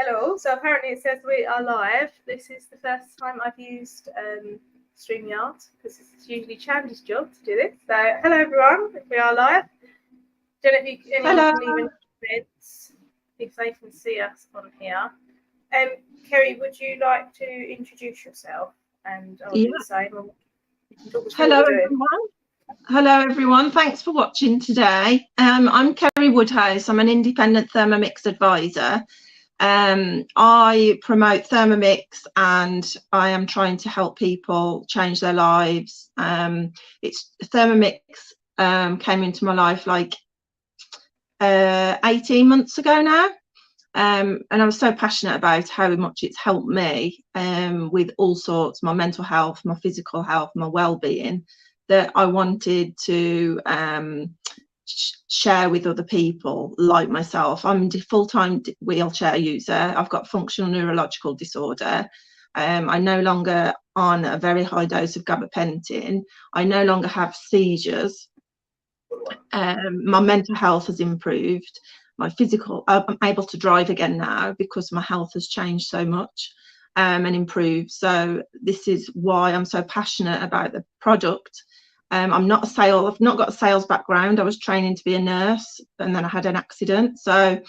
Hello. So apparently it says we are live. This is the first time I've used StreamYard because it's usually Chandy's job to do this. So hello everyone. We are live. Don't know if anyone can even comments if they can see us on here. Kerry, would you like to introduce yourself? And I'll do the same. Hello everyone. Hello everyone. Thanks for watching today. I'm Kerry Woodhouse. I'm an independent Thermomix advisor. I promote Thermomix and I am trying to help people change their lives. Thermomix came into my life like 18 months ago now. And I was so passionate about how much it's helped me with all sorts, my mental health, my physical health, my well-being, that I wanted to share with other people like myself. I'm a full-time wheelchair user. I've got functional neurological disorder. I'm no longer on a very high dose of gabapentin. I no longer have seizures. My mental health has improved. My physical, I'm able to drive again now because my health has changed so much and improved. So this is why I'm so passionate about the product. I've not got a sales background. I was training to be a nurse and then I had an accident. So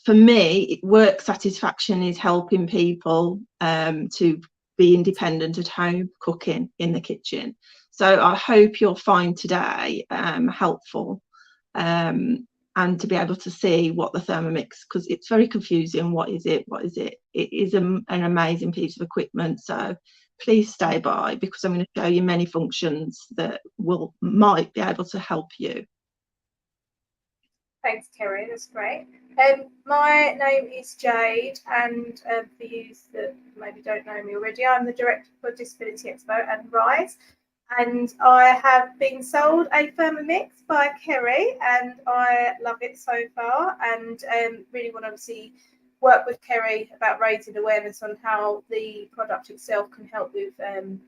for me, work satisfaction is helping people to be independent at home, cooking in the kitchen. So I hope you'll find today helpful and to be able to see what the Thermomix, because it's very confusing. What is it? What is it? It is an amazing piece of equipment. So please stay by because I'm going to show you many functions that might be able to help you. Thanks, Kerry. That's great. My name is Jade, and for you that maybe don't know me already, I'm the Director for Disability Expo and Rise. And I have been sold a Thermomix by Kerry, and I love it so far. And really want to obviously work with Kerry about raising awareness on how the product itself can help with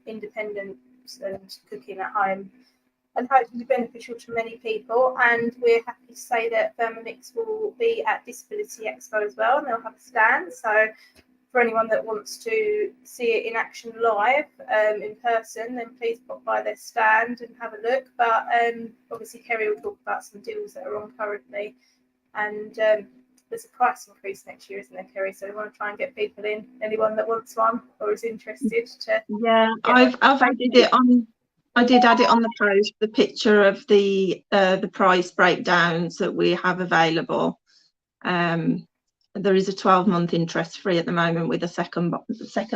independence and cooking at home, and hopefully beneficial to many people. And we're happy to say that Thermomix will be at Disability Expo as well, and they'll have a stand. So for anyone that wants to see it in action live in person, then please pop by their stand and have a look. But obviously Kerry will talk about some deals that are on currently, and there's a price increase next year, isn't there, Kerry? So we want to try and get people in, anyone that wants one or is interested to. Yeah, I've added it on. I did add it on the post, the picture of the price breakdowns that we have available. There is a 12-month interest free at the moment with a second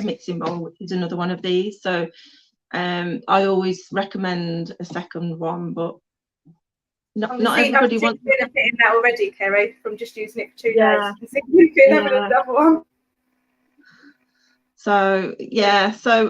mixing bowl, which is another one of these. So I always recommend a second one, but not everybody wants. I'm benefiting that already, Kerry, from just using it for 2 days. You can have another one. So yeah, so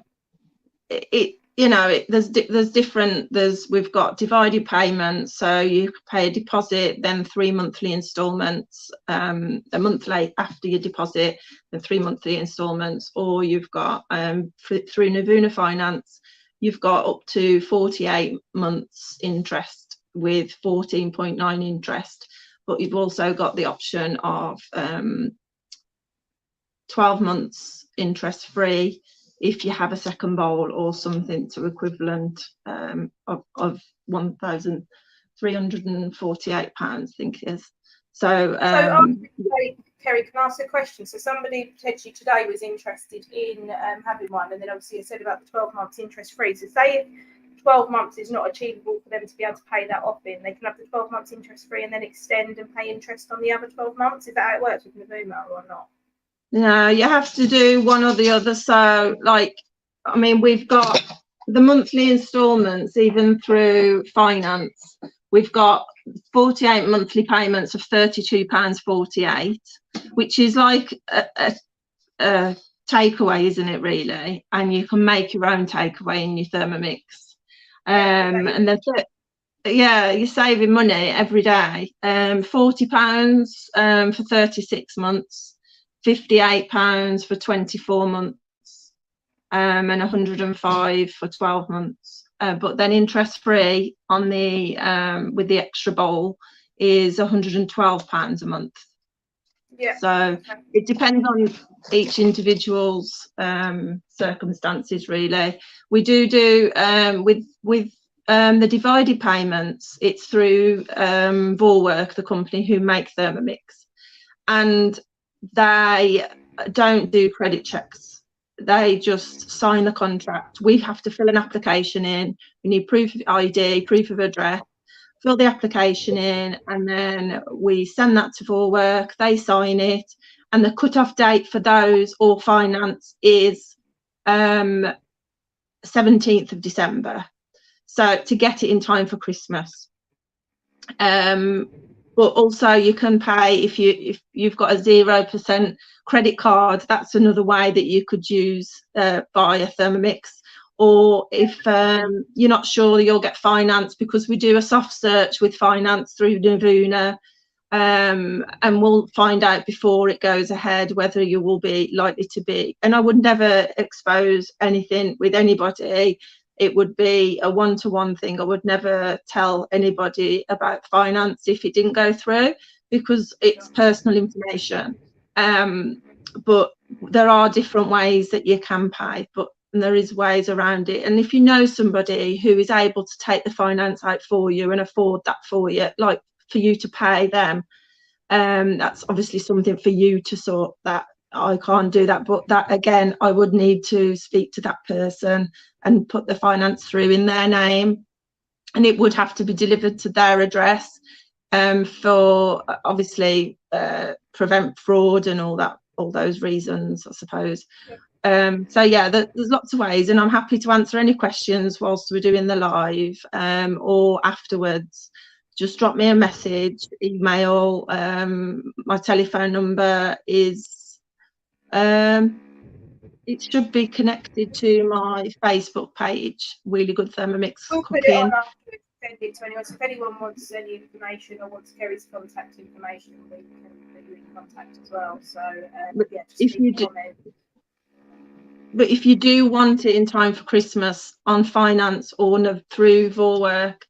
we've got divided payments, so you pay a deposit, then 3 monthly installments, a month late after your deposit, then 3 monthly installments, or you've got through Navuna Finance, you've got up to 48 months interest with 14.9 interest, but you've also got the option of 12 months interest free if you have a second bowl or something to equivalent of £1,348, I think it is. So Kerry, can I ask a question? So somebody potentially today was interested in having one, and then obviously I said about the 12 months interest free. So say if 12 months is not achievable for them to be able to pay that off in, they can have the 12 months interest free and then extend and pay interest on the other 12 months. Is that how it works with Navuna or not? No, you have to do one or the other. So we've got the monthly installments, even through finance. We've got 48 monthly payments of £32.48, which is like a takeaway, isn't it, really? And you can make your own takeaway in your Thermomix. And then you're saving money every day. £40 for 36 months. £58 for 24 months, and £105 for 12 months. But then interest free on the with the extra bowl is £112 a month. Yeah. So it depends on each individual's circumstances, really. We do with the divided payments. It's through Vorwerk, the company who make Thermomix, and they don't do credit checks. They just sign the contract. We have to fill an application in. We need proof of ID, proof of address. Fill the application in, and then we send that to Vorwerk. They sign it, and the cut-off date for those or finance is 17th of December. So to get it in time for Christmas. But also you can pay if you've got a 0% credit card. That's another way that you could use via Thermomix. Or if you're not sure, you'll get finance, because we do a soft search with finance through Navuna, and we'll find out before it goes ahead whether you will be likely to be. And I would never expose anything with anybody. It would be a one-to-one thing. I would never tell anybody about finance if it didn't go through, because it's personal information. But there are different ways that you can pay, but there is ways around it. And if you know somebody who is able to take the finance out for you and afford that for you, like for you to pay them, that's obviously something for you to sort. That I can't do that, but that again, I would need to speak to that person and put the finance through in their name, and it would have to be delivered to their address, for obviously prevent fraud and all those reasons, I suppose. So yeah, there's lots of ways, and I'm happy to answer any questions whilst we're doing the live, or afterwards. Just drop me a message, email. My telephone number is it should be connected to my Facebook page, Really Good Thermomix We'll Cooking. put it on after, send it to anyone. So if anyone wants any information or wants Kerry's contact information, we can put you in contact as well. So yeah, just if you do, comment. but if you do want it in time for Christmas on finance or through Vorwerk,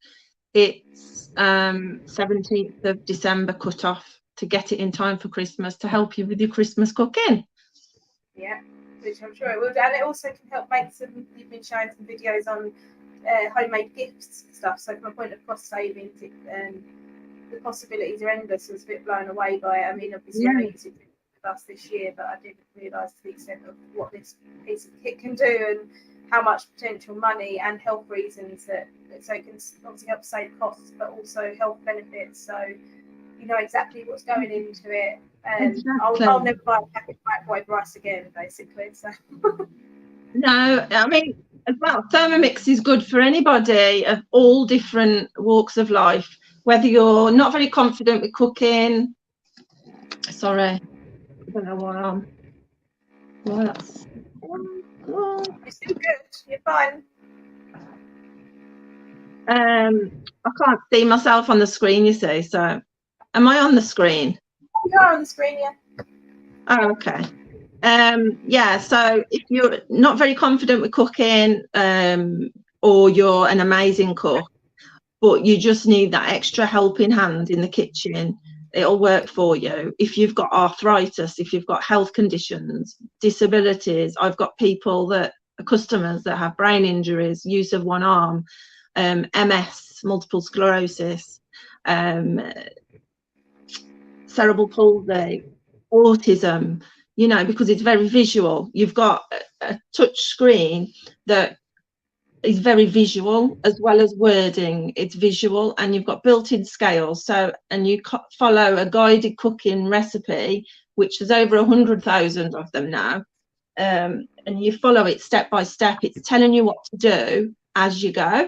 it's 17th of December cut off to get it in time for Christmas, to help you with your Christmas cooking. Yeah, which I'm sure it will do. And it also can help make some, you've been showing some videos on homemade gifts stuff. So from a point of cost savings, the possibilities are endless. I was a bit blown away by it. I mean, obviously, I know you did with us this year, but I didn't realise the extent of what this piece of kit can do and how much potential money and health reasons so it can obviously help save costs, but also health benefits. So you know exactly what's going into it. Exactly. I'll never buy a packet of microwave rice again, basically. So. No, I mean, as well, Thermomix is good for anybody of all different walks of life. Whether you're not very confident with cooking, sorry, I don't know why I'm. Well, that's. You're still good. You're fine. I can't see myself on the screen, you see. So, am I on the screen? You are on the screen, yeah. Oh, okay. Yeah, so if you're not very confident with cooking, or you're an amazing cook, but you just need that extra helping hand in the kitchen, it'll work for you. If you've got arthritis, if you've got health conditions, disabilities, I've got people that are customers that have brain injuries, use of one arm, MS, multiple sclerosis, cerebral palsy, autism, you know, because it's very visual. You've got a touch screen that is very visual as well as wording. It's visual, and you've got built-in scales. So, and you follow a guided cooking recipe, which there's over 100,000 of them now, and you follow it step by step. It's telling you what to do as you go,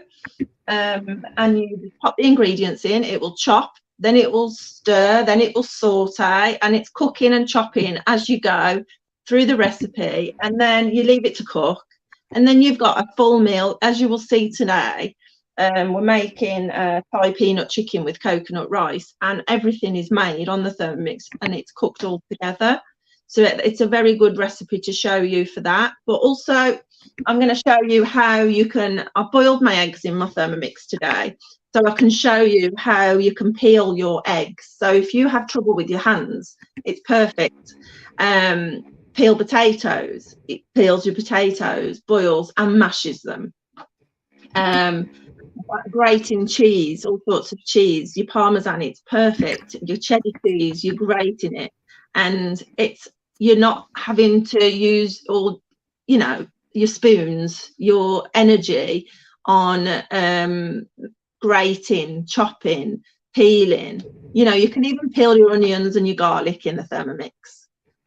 and you pop the ingredients in. It will chop, then it will stir, then it will saute, and it's cooking and chopping as you go through the recipe, and then you leave it to cook, and then you've got a full meal. As you will see today, we're making Thai peanut chicken with coconut rice, and everything is made on the Thermomix and it's cooked all together. So it's a very good recipe to show you for that. But also I'm going to show you how you can, I boiled my eggs in my Thermomix today, So I can show you how you can peel your eggs. So if you have trouble with your hands, it's perfect. Peel potatoes, it peels your potatoes, boils and mashes them. Grating cheese, all sorts of cheese, your parmesan, it's perfect. Your cheddar cheese, you're grating it, and you're not having to use all, you know, your spoons, your energy on grating, chopping, peeling. You know, you can even peel your onions and your garlic in the Thermomix.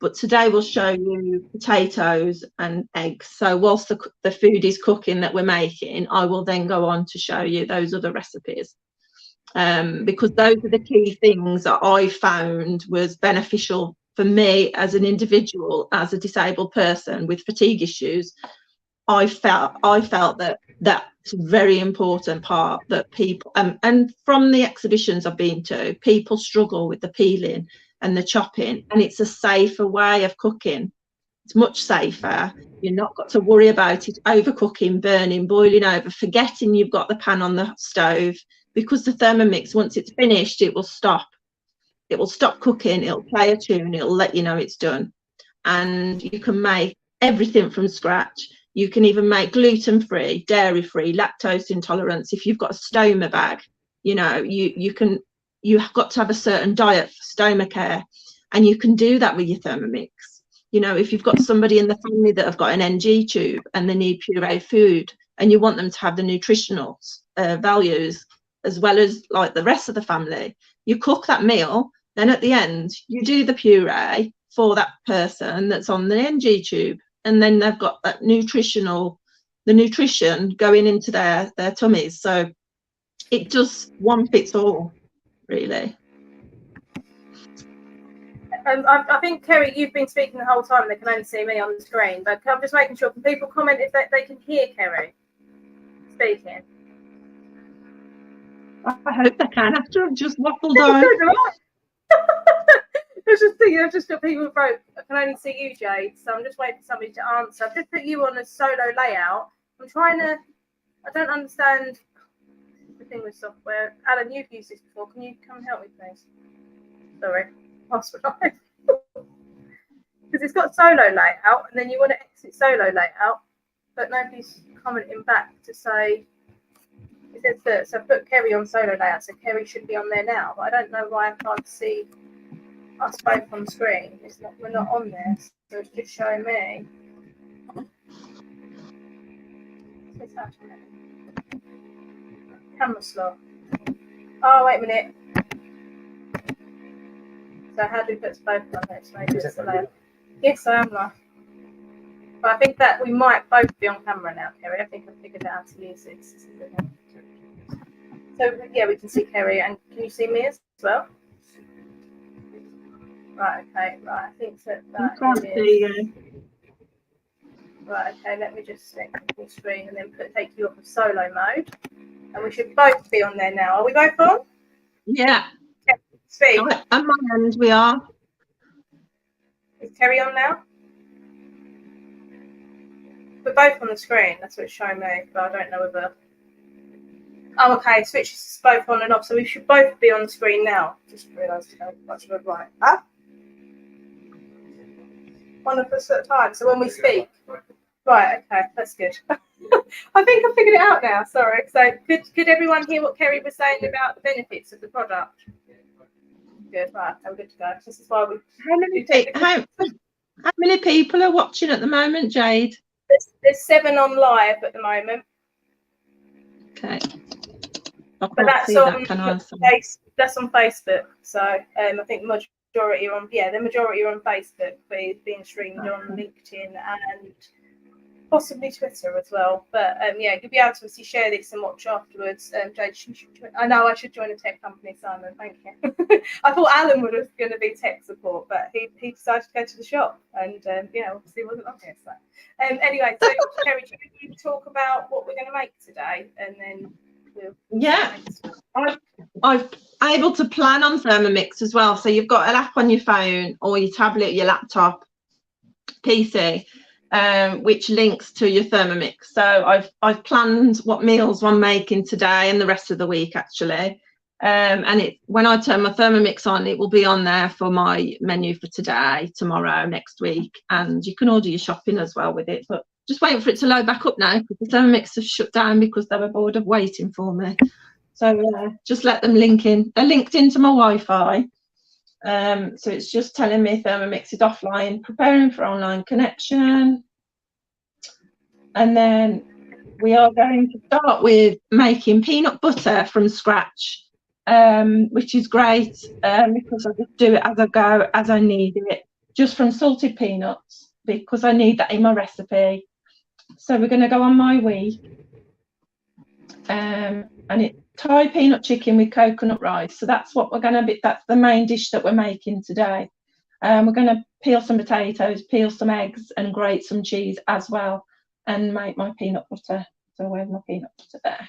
But today we'll show you potatoes and eggs. So whilst the food is cooking that we're making, I will then go on to show you those other recipes. Because those are the key things that I found was beneficial for me as an individual, as a disabled person with fatigue issues. I felt that that's a very important part, that people, and from the exhibitions I've been to, people struggle with the peeling and the chopping, and it's a safer way of cooking. It's much safer. You're not got to worry about it overcooking, burning, boiling over, forgetting you've got the pan on the stove, because the Thermomix, once it's finished, it will stop. It will stop cooking, it'll play a tune, it'll let you know it's done. And you can make everything from scratch. You can even make gluten-free, dairy-free, lactose intolerance. If you've got a stoma bag, you know, you've got to have a certain diet for stoma care, and you can do that with your Thermomix. You know, if you've got somebody in the family that have got an NG tube and they need puree food, and you want them to have the nutritional values as well as like the rest of the family, you cook that meal, then at the end you do the puree for that person that's on the NG tube, and then they've got that nutrition going into their tummies. So it just one fits all, really. I think, Kerry, you've been speaking the whole time. They can only see me on the screen, but I'm just making sure. Can people comment if they can hear Kerry speaking? I hope they can, after I've just waffled on. There's just thinking, I've just got people broke. I can only see you, Jade, so I'm just waiting for somebody to answer. I've just put you on a solo layout. I'm trying to, I don't understand the thing with software. Alan, you've used this before. Can you come help me, please? Sorry, hospitalised. Because it's got solo layout, and then you want to exit solo layout, but nobody's commenting back to say, it says that, so I put Kerry on solo layout, so Kerry should be on there now, but I don't know why I can't see us both on screen. We're not on there, so it's just showing me. What's happening? Camera slot. Oh, wait a minute. So how do we put both on there? So maybe it's the layout. Yes, I am live. But I think that we might both be on camera now, Kerry. I think I've figured out how to use it. So yeah, we can see Kerry, and can you see me as well? Right, okay, right. I think that is. Right, okay, let me just select the screen and then take you off of solo mode. And we should both be on there now. Are we both on? Yeah. Speak. On my end, we are. Is Kerry on now? We're both on the screen. That's what it's showing me, but I don't know whether. Oh, okay. Switches both on and off, so we should both be on the screen now. Just realised how much of a right. Huh? One of us at a time. So when we speak. Right. Okay. That's good. I think I figured it out now. Sorry. So could everyone hear what Kerry was saying about the benefits of the product? Good. Right. I'm good to go. This is why we. How many people are watching at the moment, Jade? There's 7 on live at the moment. Okay. But that's on Facebook. So I think the majority are on. Yeah, the majority are on Facebook, but it's being streamed on LinkedIn and possibly Twitter as well. But yeah, you'll be able to obviously share this and watch afterwards. Jade, I know I should join a tech company, Simon. Thank you. I thought Alan was going to be tech support, but he decided to go to the shop, and yeah, obviously wasn't on here. So anyway, so Kerry, do you want to talk about what we're going to make today, and then we'll. Yeah, I've able to plan on Thermomix as well. So you've got an app on your phone or your tablet, your laptop, PC. which links to your Thermomix. So I've planned what meals I'm making today and the rest of the week actually. And when I turn my Thermomix on, it will be on there for my menu for today, tomorrow, next week, and you can order your shopping as well with it. But just waiting for it to load back up now because the Thermomix has shut down because they were bored of waiting for me. So just let them link in. They're linked into my Wi-Fi. So it's just telling me Thermomix is offline, preparing for online connection. And then we are going to start with making peanut butter from scratch, which is great because I just do it as I go, as I need it, just from salted peanuts because I need that in my recipe. So we're going to go on my week. And it's Thai peanut chicken with coconut rice. So that's what we're going to be, that's the main dish that we're making today. We're going to peel some potatoes, peel some eggs and grate some cheese as well and make my peanut butter. So where's my peanut butter there?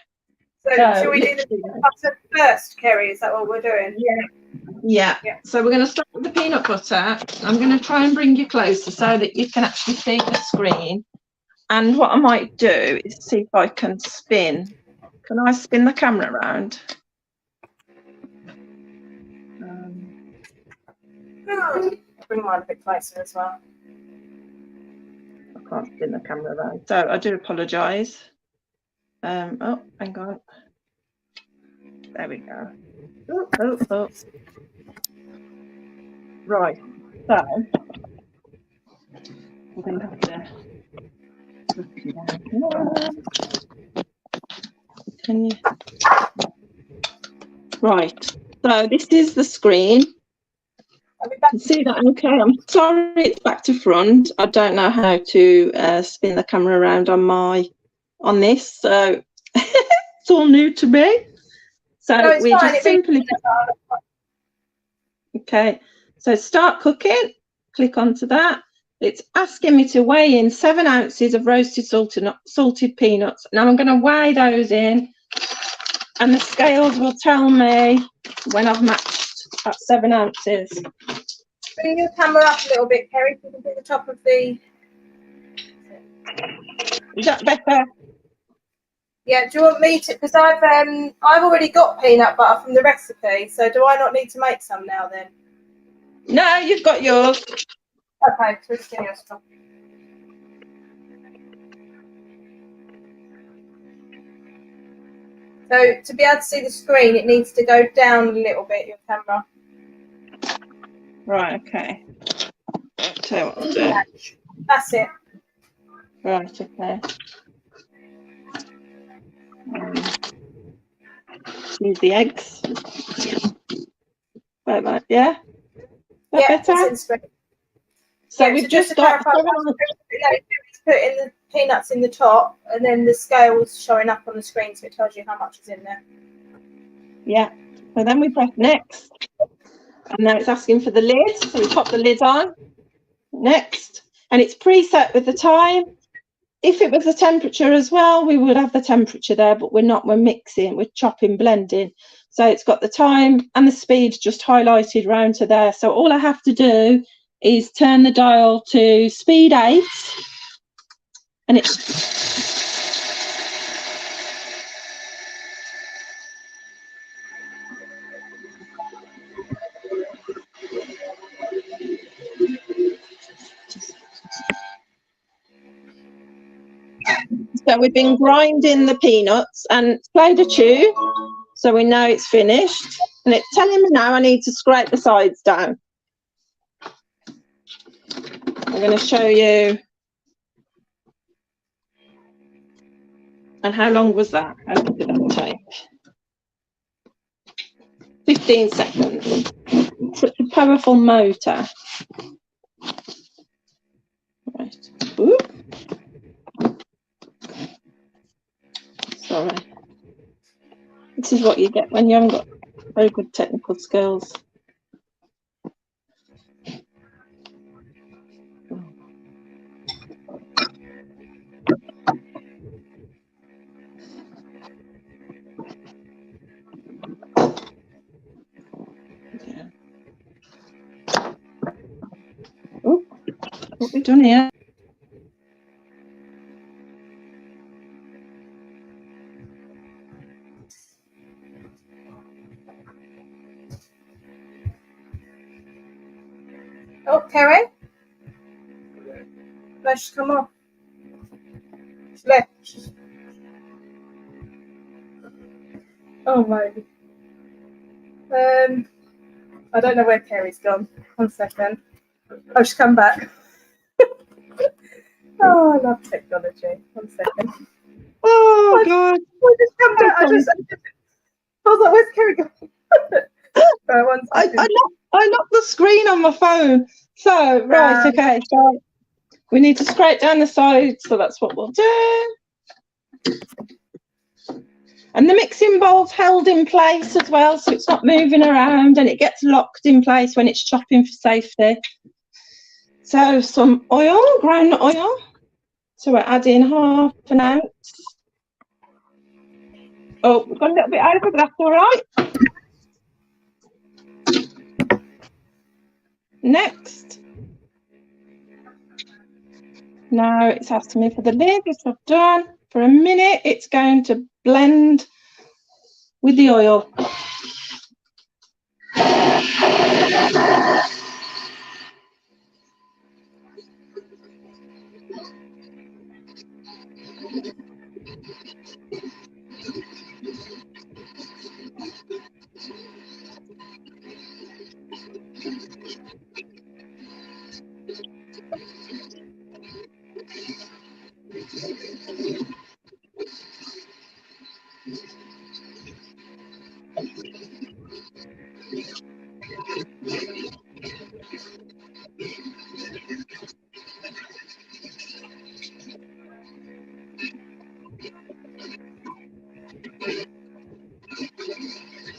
So should we do the peanut butter first, Kerry? Is that what we're doing? Yeah. So we're going to start with the peanut butter. I'm going to try and bring you closer so that you can actually see the screen. And what I might do is see if I can spin. Can I spin the camera around? Bring mine a bit closer as well. I can't spin the camera around, so I do apologise. Oh, hang on. There we go. Oh. Right, so we're going to have to put it down. Can you? Right, so this is the screen. You can see that okay. I'm sorry it's back to front. I don't know how to spin the camera around on this, so it's all new to me. So we just simply okay. So start cooking. Click onto that. It's asking me to weigh in 7 ounces of roasted salted peanuts. Now I'm going to weigh those in, and the scales will tell me when I've matched that 7 ounces. Bring your camera up a little bit, Kerry, so you can see the top of the... Is that better? Yeah, do you want me to... Because I've already got peanut butter from the recipe, so do I not need to make some now then? No, you've got yours. Okay, twisting your stuff. So to be able to see the screen, it needs to go down a little bit, your camera. Right, okay. Tell you what I'll do. That's it. Right, okay. Use the eggs. Like that, yeah? Yeah, better? So we've just got... putting the peanuts in the top and then the scales showing up on the screen so it tells you how much is in there. Yeah, so then we press next. And now it's asking for the lid, so we pop the lid on. Next, and it's preset with the time. If it was the temperature as well, we would have the temperature there, but we're not, we're mixing, we're chopping, blending. So it's got the time and the speed just highlighted round to there. So all I have to do is turn the dial to speed 8, and it's... So we've been grinding the peanuts and played a tune, so we know it's finished. And it's telling me now I need to scrape the sides down. I'm going to show you. And how long was that? How long did that take? 15 seconds. Such a powerful motor. Right. Ooh. Sorry. This is what you get when you haven't got very good technical skills. Oh, what have we done here? Oh, Kerry? No, she's come off. She left. Oh, my. I don't know where Kerry's gone. 1 second. Oh, she's come back. Oh, I love technology. 1 second. Oh, God. I just come back. I was like, where's Kerry gone? Right, 1 second. I locked the screen on my phone. So, right, okay. So we need to scrape down the sides. So that's what we'll do. And the mixing bowl's held in place as well, so it's not moving around, and it gets locked in place when it's chopping for safety. So some oil, groundnut oil. So we're adding 1/2 ounce. Oh, we've got a little bit over, but that's all right. Next. Now it's asking me for the lid, which I've done. For a minute, it's going to blend with the oil.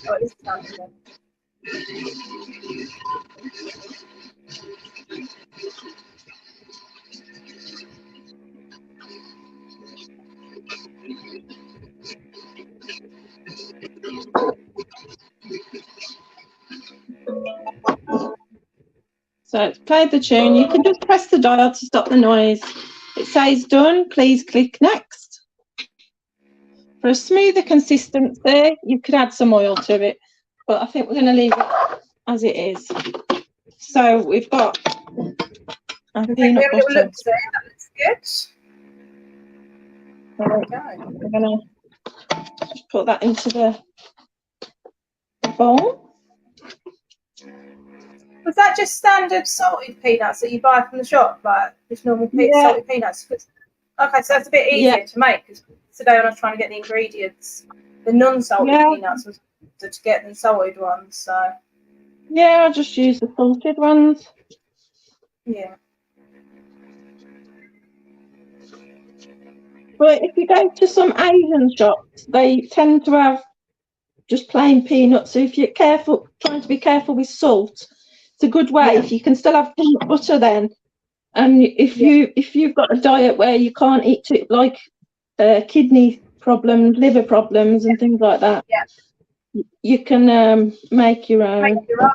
Oh, it's done. So it's played the tune. You can just press the dial to stop the noise. It says done. Please click next. For a smoother consistency, you could add some oil to it, but I think we're going to leave it as it is. So we've got our peanut butter. Look there. That looks good. There we go. We're going to just put that into the bowl. Was that just standard salted peanuts that you buy from the shop, like just normal salted peanuts? Okay, so that's a bit easier to make, because today when I was trying to get the ingredients, the non-salted peanuts was to get the salted ones. So yeah, I just use the salted ones. Yeah. But if you go to some Asian shops, they tend to have just plain peanuts. So if you're careful, trying to be careful with salt, it's a good way. If you can still have peanut butter then, and if you've got a diet where you can't eat it, like kidney problems, liver problems, and things like that, you can make your own. Make your own.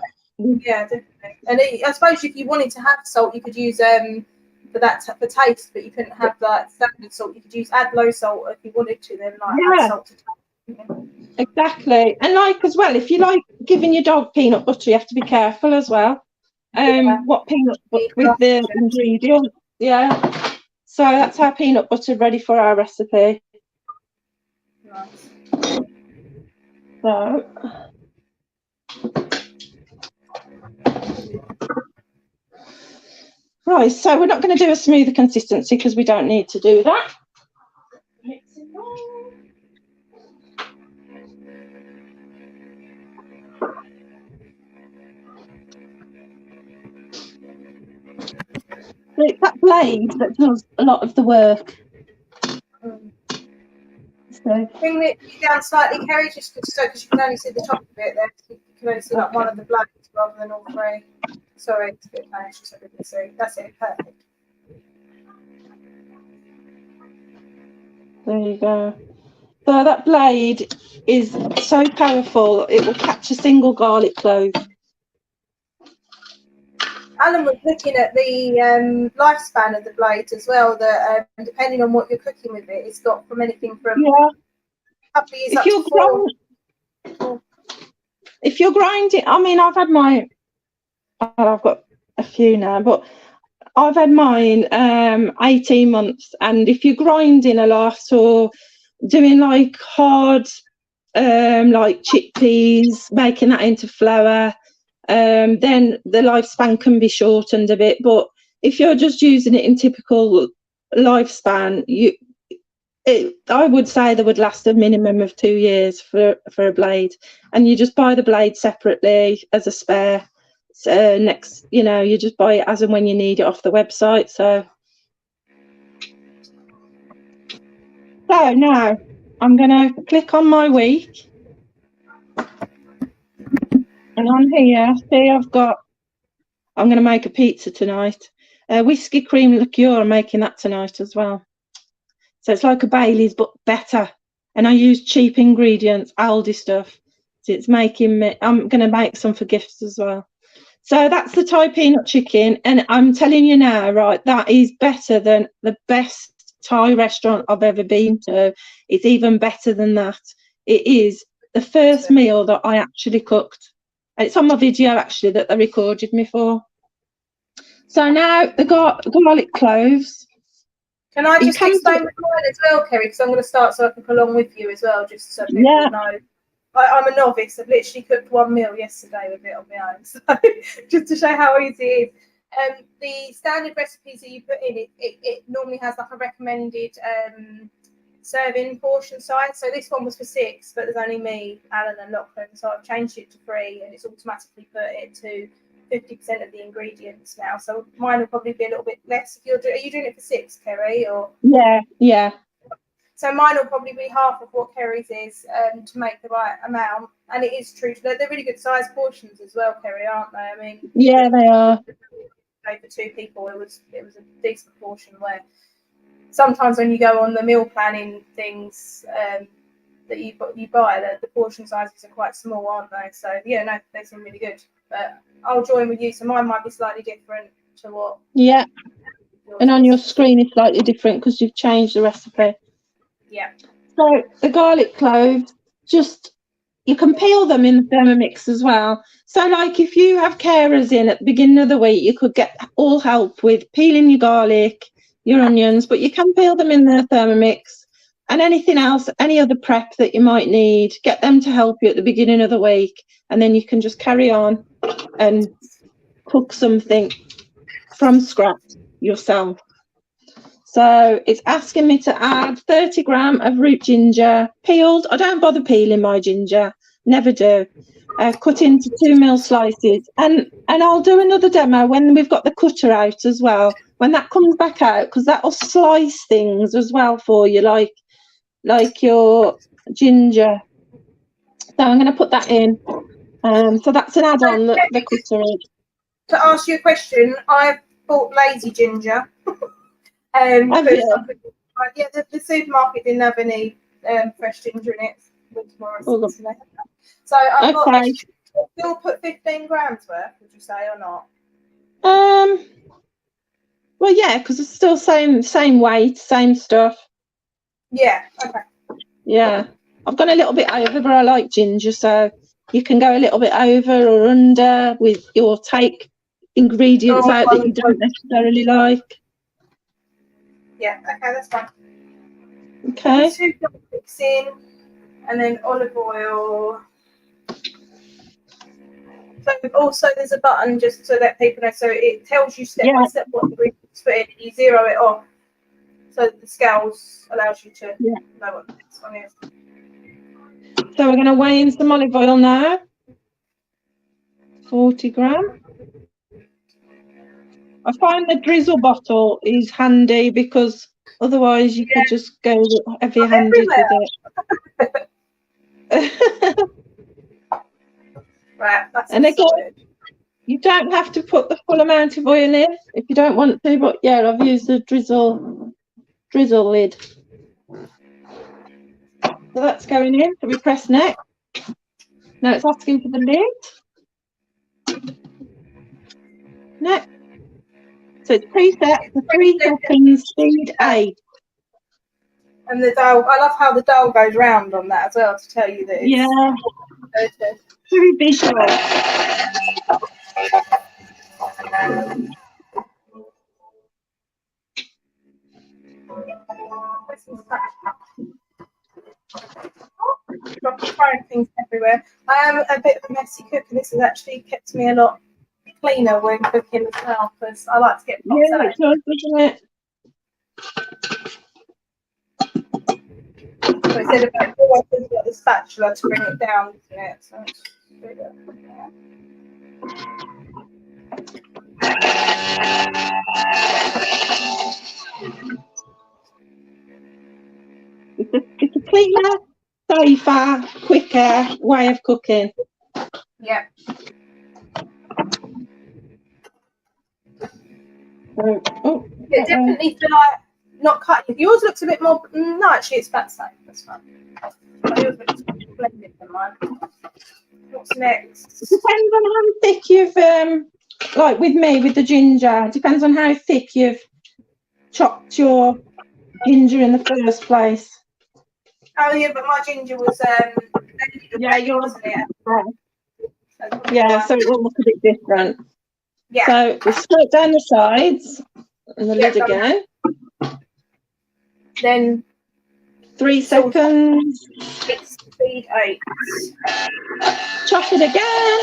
Yeah, definitely. And I suppose if you wanted to have salt, you could use for that for taste, but you couldn't have like standard salt. You could add low salt if you wanted to. Then add salt to taste. Exactly. And like as well, if you like giving your dog peanut butter, you have to be careful as well. What peanut butter with the ingredients. Yeah. So that's our peanut butter ready for our recipe. Nice. So right, so we're not going to do a smoother consistency because we don't need to do that. So it's that blade that does a lot of the work. So bring it down slightly, Kerry, just so because you can only see the top of it there. You can only see like one of the blades rather than all three. Sorry, it's a bit nice, just so we can see. That's it, perfect. there you go. So that blade is so powerful, it will catch a single garlic clove. Alan was looking at the lifespan of the blades as well, that depending on what you're cooking with it, it's got from anything from a couple of years up to 4. If you're grinding, I mean, I've got a few now, but I've had mine 18 months, and if you're grinding a lot or doing like hard like chickpeas, making that into flour, then the lifespan can be shortened a bit. But if you're just using it in typical lifespan, I would say they would last a minimum of 2 years for a blade, and you just buy the blade separately as a spare. So next, you just buy it as and when you need it off the website. So now I'm going to click on my week, and on here, see, I'm going to make a pizza tonight. Whiskey cream liqueur, I'm making that tonight as well. So it's like a Bailey's, but better. And I use cheap ingredients, Aldi stuff. So it's making me, I'm going to make some for gifts as well. So that's the Thai peanut chicken. And I'm telling you now, right, that is better than the best Thai restaurant I've ever been to. It's even better than that. It is the first meal that I actually cooked. And it's on my video, actually, that they recorded me for. So now the garlic cloves. Can I just explain the mine as well, Kerry? Because I'm going to start so I can pull along with you as well, just so people know. I'm a novice. I've literally cooked one meal yesterday with it on my own, so just to show how easy it is. The standard recipes that you put in, it normally has like a recommended serving portion size. So this one was for 6, but there's only me, Alan, and Lachlan, so I've changed it to 3, and it's automatically put it to 50% of the ingredients now. So mine will probably be a little bit less. Are you doing it for 6, Kerry? Or yeah. So mine will probably be half of what Kerry's is to make the right amount. And it is true. They're really good size portions as well, Kerry, aren't they? I mean, yeah, they are. For 2 people, it was a decent portion. Where sometimes when you go on the meal planning things that you buy, the portion sizes are quite small, aren't they? So yeah, no, they seem really good. But I'll join with you. So mine might be slightly different to what. Yeah. And on your screen it's slightly different because you've changed the recipe. Yeah. So the garlic cloves, you can peel them in the Thermomix as well. So like if you have carers in at the beginning of the week, you could get all help with peeling your garlic, your onions, but you can peel them in the Thermomix, and anything else, any other prep that you might need, get them to help you at the beginning of the week, and then you can just carry on and cook something from scratch yourself. So it's asking me to add 30 grams of root ginger, peeled. I don't bother peeling my ginger, never do. Cut into 2 mil slices, and I'll do another demo when we've got the cutter out as well. When that comes back out, because that'll slice things as well for you, like your ginger. So I'm going to put that in. So that's an add-on that the cutter is. To ask you a question, I've bought lazy ginger. Yeah, the supermarket didn't have any fresh ginger in it. So I've got. Still put 15 grams worth, would you say, or not? Well, yeah, because it's still same weight, same stuff. Yeah. Okay. Yeah, I've gone a little bit over, but I like ginger, so you can go a little bit over or under with your take ingredients out that you don't necessarily like. Yeah, okay, that's fine. Okay. 2 garlics in, and then olive oil. So also there's a button just so that people know. So it tells you step by step what ingredients to put in. You zero it off, so the scales allows you to know what the next one is. So we're going to weigh in some olive oil now. 40 grams. I find the drizzle bottle is handy because otherwise you could just go heavy-handed with it. Right, that's and again, you don't have to put the full amount of oil in if you don't want to, but yeah, I've used the drizzle lid. So that's going in. So we press next. Now it's asking for the lid. Next. So it's preset for 3 seconds, speed 8. And the dial, I love how the dial goes round on that as well to tell you that it's very visual. Throwing things everywhere. I am a bit of a messy cook, and this has actually kept me a lot cleaner when cooking as well, because I like to get pots out. it does, doesn't it? So instead of always using the spatula to bring it down, isn't it? So let's do that. It's a cleaner, safer, quicker way of cooking. Yeah. Oh, Yeah, definitely feel like not cutting. Yours looks a bit more. No, actually, it's about the same. That's fine. Yours looks blended than mine. What's next? Depends on how thick you've, like with me, with the ginger, depends on how thick you've chopped your ginger in the first place. Oh yeah, but my ginger was Yeah, yours, wasn't it? yeah, so it will look a bit different. Yeah. So we scrape down the sides and the lid again. Then 3 seconds. it's speed 8. Chop it again.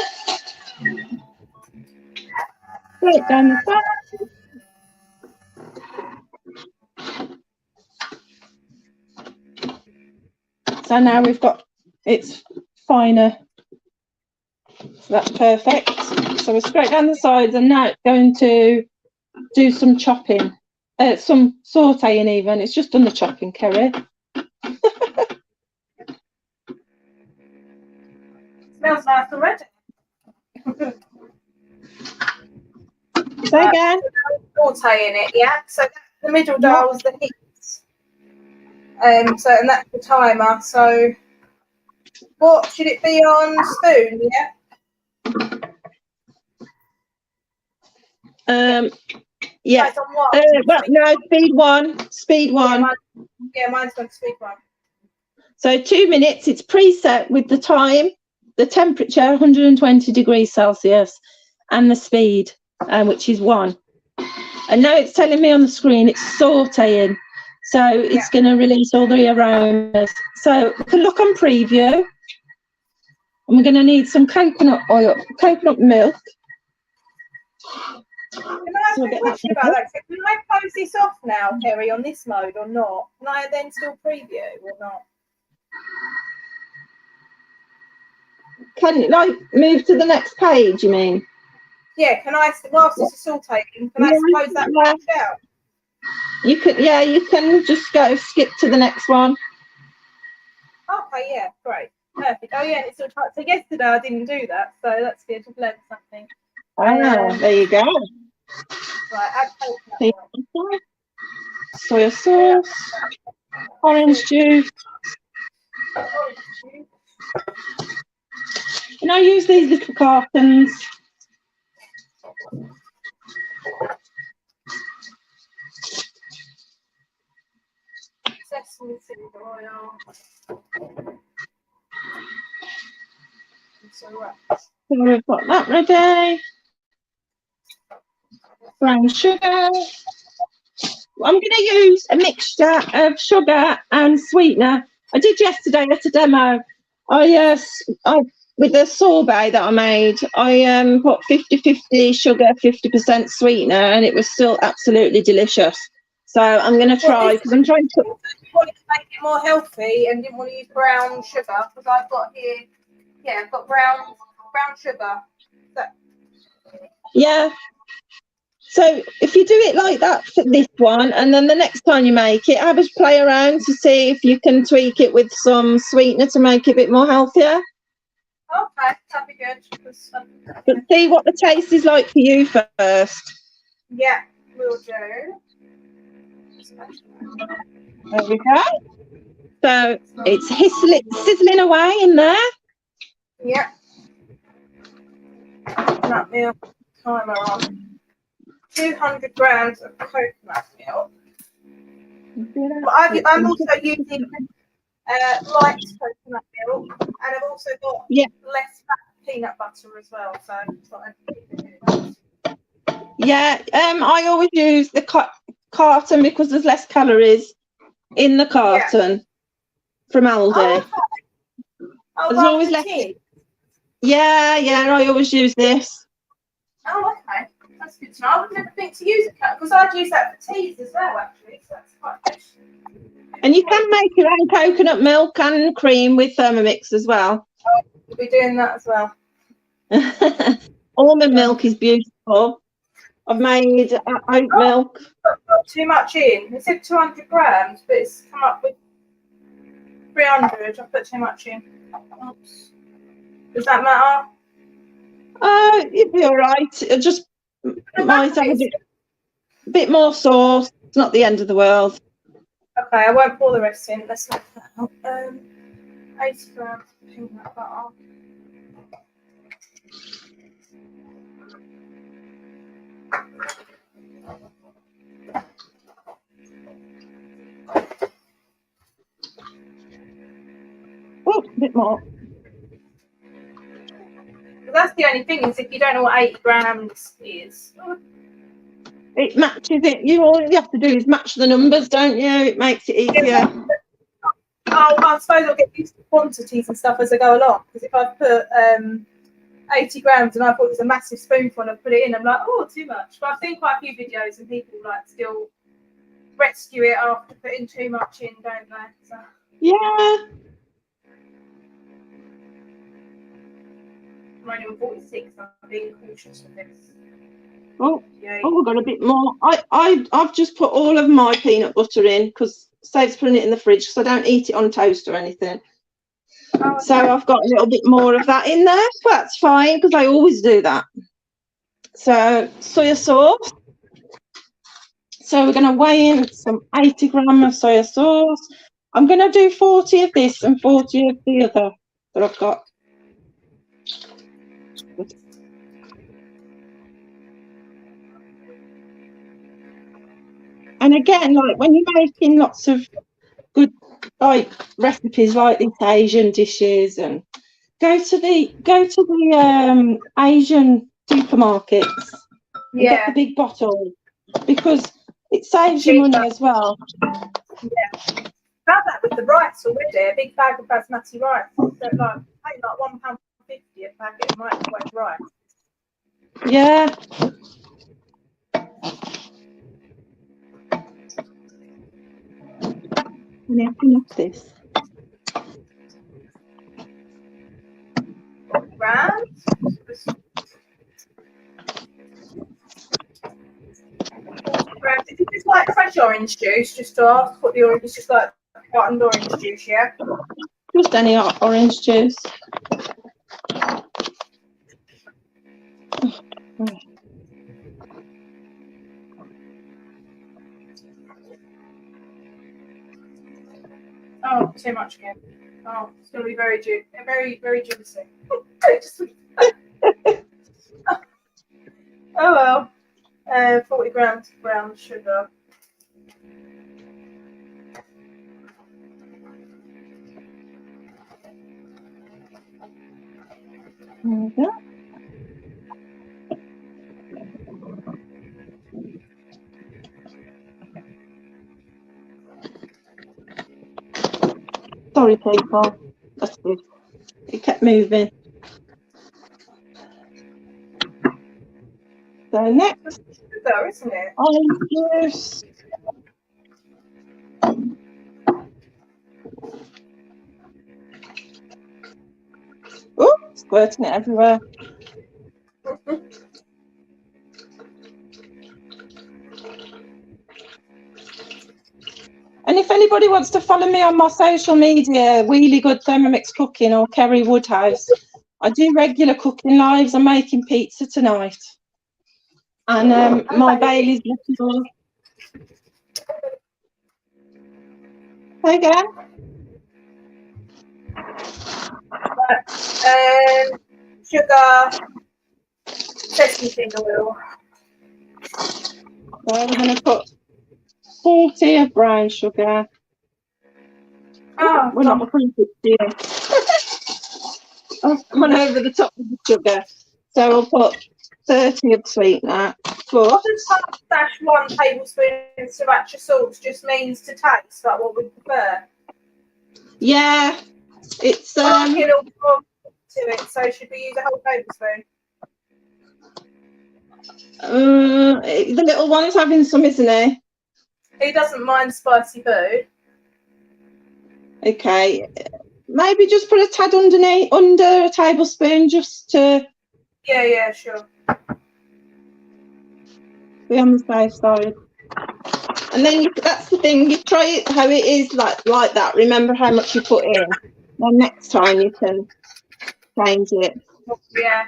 Scrape down the sides. So now we've got it's finer. So that's perfect. So we'll scrape down the sides, and now it's going to do some chopping, some sauteing even. It's just done the chopping, Kerry. Smells nice already. Say again. Sauteing it, yeah. So the middle dial's the heat. So and that's the timer. So what should it be on spoon? Yeah. Yeah. It's on what? Well, no, speed 1. Speed 1. Yeah, mine's on speed 1. So 2 minutes. It's preset with the time, the temperature, 120 degrees Celsius, and the speed, which is 1. And now it's telling me on the screen it's sauteing. So it's going to release all the aromas. So we can look on preview. And we're going to need some coconut oil, coconut milk. Can I ask a question about that? So can I close this off now, Kerry, on this mode or not? Can I then still preview or not? Can you like move to the next page, you mean? Yeah, can I, whilst this is sauteing, can I close that page down? You can, yeah, you can just go skip to the next one. Okay, yeah, great. Perfect. Oh, yeah, and it's still tight. So yesterday I didn't do that, so that's good. I've learned something. There you go. Right, add coconut oil. Soy sauce, orange juice. And I use these little cartons. Sesame seed oil. So we've got that ready. Brown sugar. I'm going to use a mixture of sugar and sweetener. I did yesterday at a demo. I with the sorbet that I made, I put 50-50 sugar, 50% sweetener, and it was still absolutely delicious. So I'm going to try, because I'm trying to... You wanted to make it more healthy and didn't want to use brown sugar, because I've got here, yeah, I've got brown sugar. Yeah. So if you do it like that for this one, and then the next time you make it, have us play around to see if you can tweak it with some sweetener to make it a bit more healthier. Okay, that'd be good. But see what the taste is like for you first. Yeah, we'll do. There we go. So it's sizzling away in there. Yeah. Coconut milk, timer on. 200 grams of coconut milk. But I'm also using light coconut milk, and I've also got less fat peanut butter as well. So it's not Yeah, I always use the carton because there's less calories in the carton from Aldi. Oh, okay. Oh, There's always less. Yeah, I always use this. Oh, okay. That's good to know. I would never think to use a cut because I'd use that for teas as well, actually. So that's quite good. And you can make your own coconut milk and cream with Thermomix as well. We'll be doing that as well. Almond milk is beautiful. I've made oat milk. Not too much in. It said 200 grams, but it's come up with 300. I put too much in. Oops. Does that matter? You'd be all right. It just might have a bit more sauce. It's not the end of the world. Okay, I won't pour the rest in. Let's make that up. 80 grams of peanut butter. Oh, a bit more. That's the only thing is if you don't know what 80 grams is. It matches it. All you have to do is match the numbers, don't you? It makes it easier. Oh, I suppose I'll get used to quantities and stuff as I go along. Because if I put 80 grams and I thought it was a massive spoonful and I put it in, I'm like, oh, too much. But I've seen quite a few videos and people like still rescue it after putting too much in, don't they? So. Yeah. I'm only on 46, so I'm being cautious with this. Oh, we've got a bit more. I've just put all of my peanut butter in because saves putting it in the fridge because I don't eat it on toast or anything. Oh, okay. So I've got a little bit more of that in there. That's fine because I always do that. So soya sauce. So we're going to weigh in some 80 grams of soya sauce. I'm going to do 40 of this and 40 of the other that I've got. And again, like when you're making lots of good like recipes like these Asian dishes, and go to the Asian supermarkets and get the big bottle because it saves you money as well. Yeah, found that with the rice already. A big bag of basmati rice. So like £1.50 a packet of microwave rice. Yeah. And I finish this. Grams. Is it just like fresh orange juice? Just to ask what the orange is, just like cartoned orange juice, yeah? Just any orange juice. Oh, too much again. Oh, it's going to be very juicy. Oh well. 40 grams of brown sugar. Okay. Sorry, people. That's good. It kept moving. So next, sugar, isn't it? orange juice. Oh, squirting it everywhere. And if anybody wants to follow me on my social media, Wheelie Good Thermomix Cooking or Kerry Woodhouse, I do regular cooking lives. I'm making pizza tonight. And my Bailey's little. Say again? Sugar, sesame seed oil. So we're going to put 40 of brown sugar. Oh, we're not 360 I've gone over the top of the sugar. So we'll put 30 of sweetener. But Dash 1 tablespoon sriracha sauce just means to taste, like what we prefer. yeah, it's I like it all more to it, so should we use a whole tablespoon? the little one is having some, isn't he? He doesn't mind spicy food. Okay, maybe just put a tad under a tablespoon, just to Yeah, sure. be on the safe side. And then that's the thing, you try it how it is, like that. Remember how much you put in. Then next time you can change it. Yeah.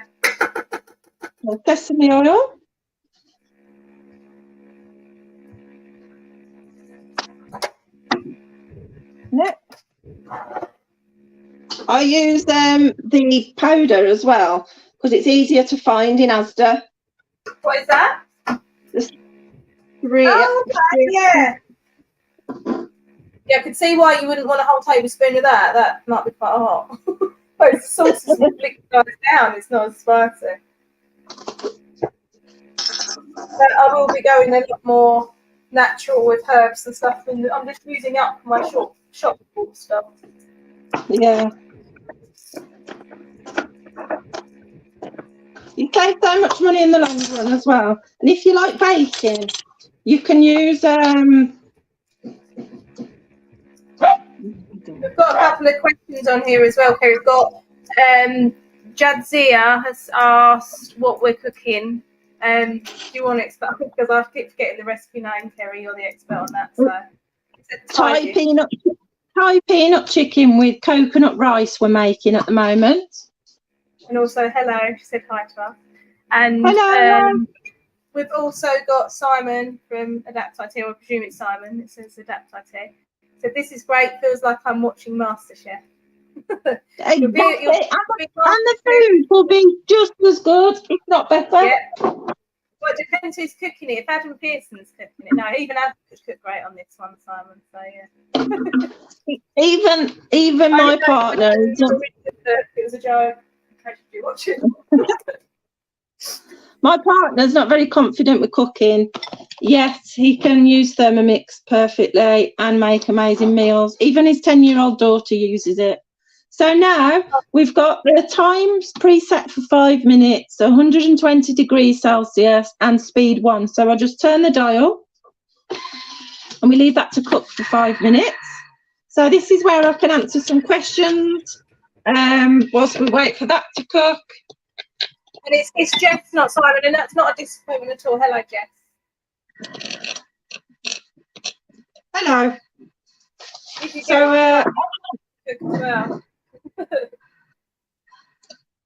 Sesame oil. Yeah. I use the powder as well because it's easier to find in Asda. What is that? Oh, okay, yeah. Yeah, I could see why you wouldn't want a whole tablespoon of that. That might be quite hot. But the sauce is liquid down, it's not as spicy. But I will be going a lot more natural with herbs and stuff, and I'm just using up my shop stuff. Yeah. You save so much money in the long run as well. And if you like baking, you can use We've got a couple of questions on here as well. Okay, we've got Jadzia has asked what we're cooking. Do you want to explain? Because I keep forgetting the recipe name, Kerry. You're the expert on that. So Thai peanut chicken with coconut rice we're making at the moment. And also, hello, she said hi to us. And hello. We've also got Simon from Adapt IT. I presume it's Simon. It says Adapt IT. So this is great. Feels like I'm watching MasterChef. Exactly. And the food will be just as good, if not better. Yeah. Well, it depends who's cooking it. If Adam Pearson's cooking it, no, even Adam could cook great on this one, Simon. So yeah. even my partner. It was a joke. In case you do watch it. My partner's not very confident with cooking, yet he can use Thermomix perfectly and make amazing meals. Even his 10-year-old daughter uses it. So now we've got the times preset for 5 minutes, 120 degrees Celsius and speed 1. So I just turn the dial and we leave that to cook for 5 minutes. So this is where I can answer some questions whilst we wait for that to cook. And it's Jess, not Simon, and that's not a disappointment at all. Hello, Jess. Hello. So, cook as well.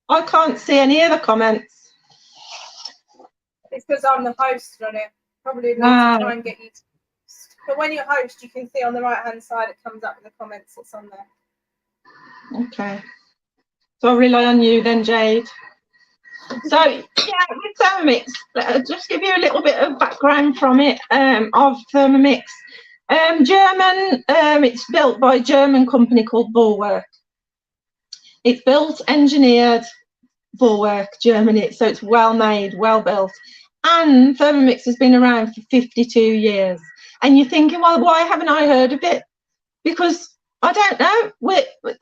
I can't see any other comments. It's because I'm the host on it. Probably need to try and get you to host. But when you host, you can see on the right-hand side, it comes up with the comments that's on there. Okay. So I rely on you then, Jade. So, yeah, with Thermomix, I'll just give you a little bit of background from it, of Thermomix. German, it's built by a German company called Vorwerk. It's built, engineered, Vorwerk, Germany, so it's well made, well built. And Thermomix has been around for 52 years. And you're thinking, well, why haven't I heard of it? Because I don't know.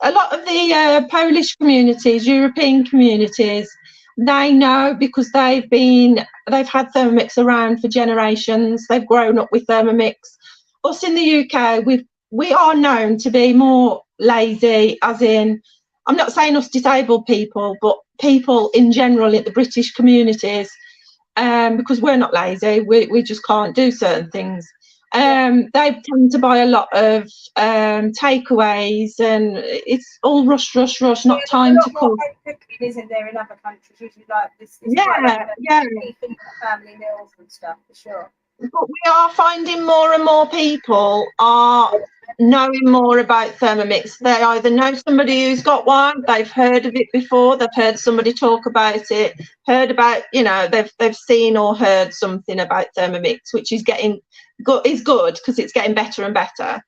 A lot of the Polish communities, European communities, they know because they've had Thermomix around for generations. They've grown up with Thermomix. Us in the UK, we are known to be more lazy, as in, I'm not saying us disabled people, but people in general in the British communities, because we're not lazy, we just can't do certain things. They tend to buy a lot of takeaways, and it's all rush, not time to cook. Cooking, isn't there, in other countries? Usually like this family meals and stuff, for sure. But we are finding more and more people are knowing more about Thermomix. They either know somebody who's got one, they've heard of it before, they've heard somebody talk about it, heard about, they've seen or heard something about Thermomix, which is good because it's getting better and better.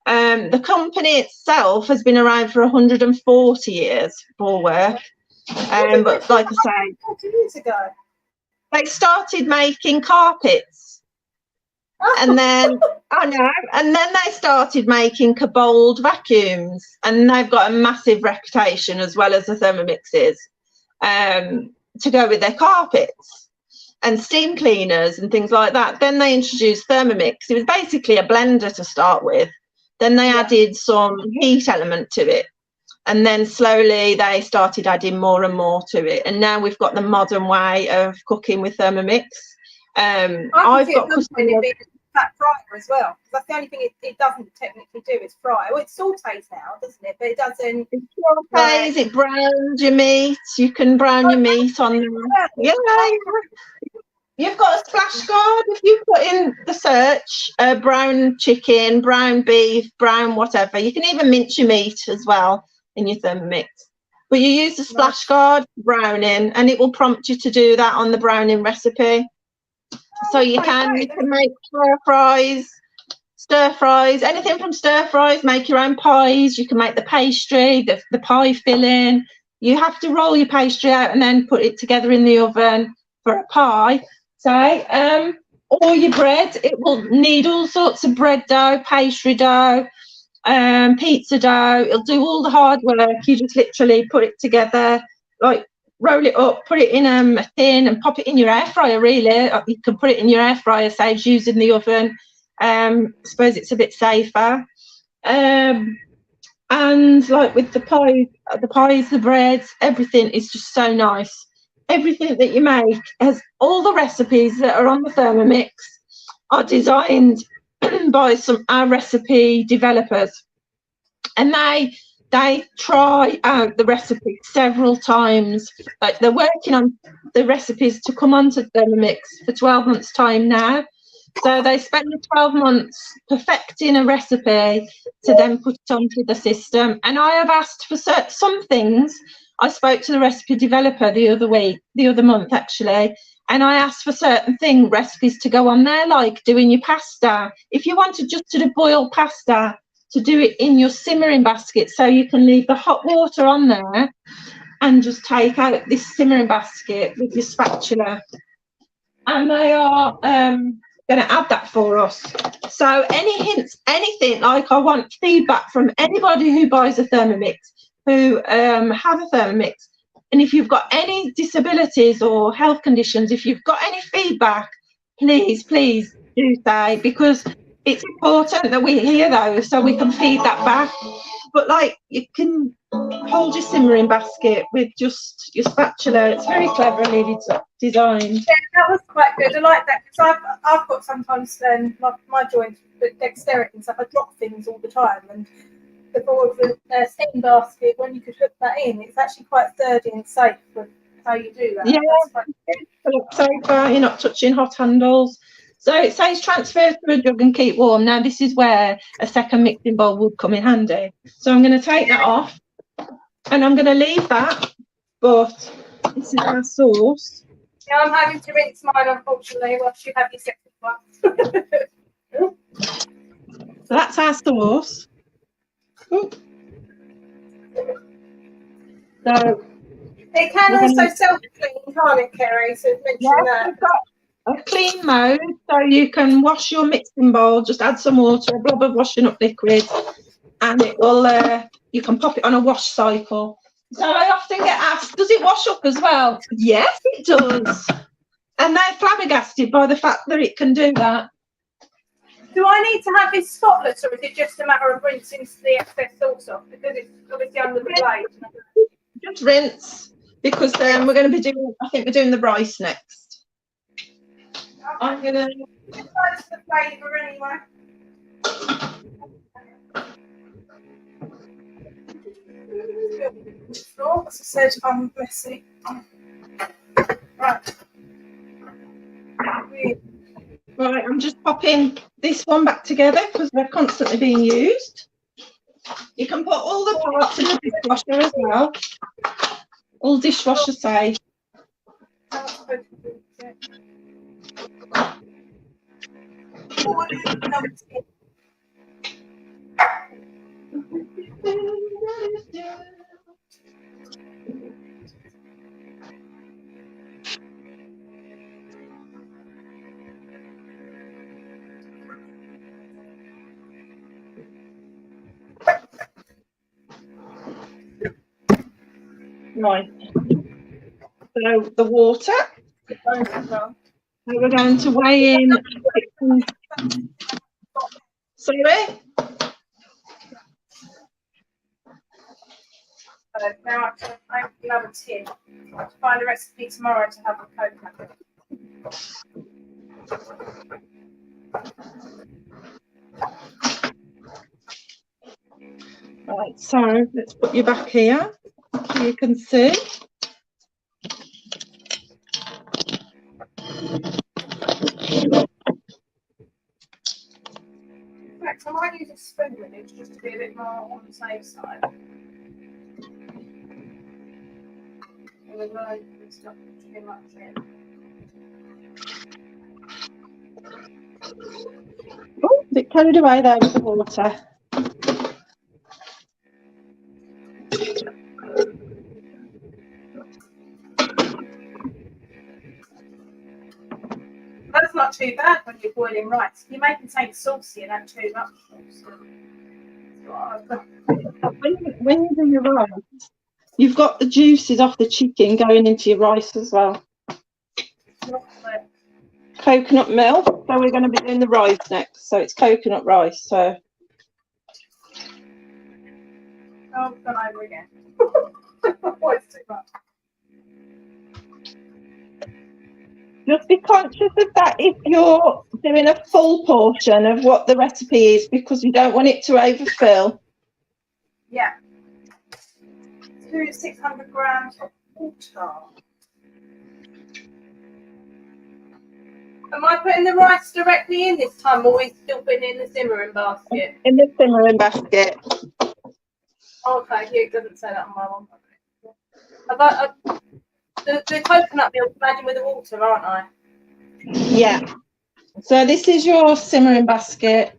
The company itself has been around for 140 years, Vorwerk. But like I say, 40 years ago. they started making carpets. And then I know, and then they started making Kobold vacuums, and they've got a massive reputation as well as the Thermomixes to go with their carpets and steam cleaners and things like that. Then they introduced Thermomix. It was basically a blender to start with. Then they added some heat element to it, and then slowly they started adding more and more to it. And now we've got the modern way of cooking with Thermomix. I've got customers. Fat fryer as well. That's the only thing it doesn't technically do is fry. Well, it sautés now, doesn't it? But it doesn't. It sautés, it browns your meat. You can brown your meat on there. Yeah. You've got a splash guard. If you put in the search, brown chicken, brown beef, brown whatever, you can even mince your meat as well in your Thermomix. But you use the splash guard browning, and it will prompt you to do that on the browning recipe. So you can make stir fries, anything from stir fries, make your own pies. You can make the pastry, the pie filling. You have to roll your pastry out and then put it together in the oven for a pie. So, or your bread, it will need all sorts of bread dough, pastry dough, pizza dough. It'll do all the hard work. You just literally put it together, like roll it up, put it in a tin and pop it in your air fryer. Really, you can put it in your air fryer, saves using the oven. I suppose it's a bit safer. And like with the pies, the breads, everything is just so nice. Everything that you make has all the recipes that are on the Thermomix are designed by our recipe developers, and they try out the recipe several times. Like, they're working on the recipes to come onto Thermomix for 12 months time now. So they spend the 12 months perfecting a recipe to then put it onto the system. And I have asked for some things. I spoke to the recipe developer the other month actually, and I asked for certain recipes to go on there, like doing your pasta. If you wanted just to boil pasta, to do it in your simmering basket, so you can leave the hot water on there and just take out this simmering basket with your spatula. And they are going to add that for us. So any hints, anything, like, I want feedback from anybody who buys a Thermomix, who have a Thermomix. And if you've got any disabilities or health conditions, if you've got any feedback, please do say, because it's important that we hear those so we can feed that back. But like, you can hold your simmering basket with just your spatula. It's very cleverly designed. Yeah, that was quite good. I like that, because I've got sometimes my joints with dexterity and stuff. I drop things all the time, and the board with the steam basket, when you could hook that in, it's actually quite sturdy and safe with how you do that. Yeah, safer. You're not touching hot handles. So it says transfer to a jug and keep warm. Now this is where a second mixing bowl would come in handy. So I'm going to take that off, and I'm going to leave that. But this is our sauce. Yeah, I'm having to rinse mine, unfortunately, whilst you have your second one. So that's our sauce. Ooh. So it can also self-clean, can't it, Kerry? So mention that. A clean mode, so you can wash your mixing bowl, just add some water, a blob of washing up liquid, and it will you can pop it on a wash cycle. So I often get asked, does it wash up as well? Yes, it does. And they're flabbergasted by the fact that it can do that. Do I need to have this spotless, or is it just a matter of rinsing the excess sauce off, because it's obviously under the blade? Just rinse, because we're going to be doing, I think we're doing the rice next. I'm going to... Just the flavour anyway. As I said, I'm messy. Right. Right, I'm just popping this one back together because they're constantly being used. You can put all the parts in the dishwasher as well. All dishwasher safe. Right. So the water. We're going to weigh in. Sorry? Now I have another tin. I have to find a recipe tomorrow to have a coconut. Right, so let's put you back here so you can see. In fact, I might use a spoon with it just to be a bit more on the safe side. And then it's not too much in. Oh, a bit carried away there with the water. That's not too bad when you're boiling rice. You're making something saucy and not too much sauce. When you do your rice, you've got the juices off the chicken going into your rice as well. Coconut milk. So we're going to be doing the rice next. So it's coconut rice. So. Oh, I've gone over again. It's too much. Just be conscious of that if you're doing a full portion of what the recipe is, because you don't want it to overfill. Yeah. Do 600 grams of water. Am I putting the rice directly in this time, or are we still putting it in the simmering basket? In the simmering basket. Okay, here it doesn't say that on my one. The coconut milk, imagine with the water, aren't I? Yeah. So this is your simmering basket,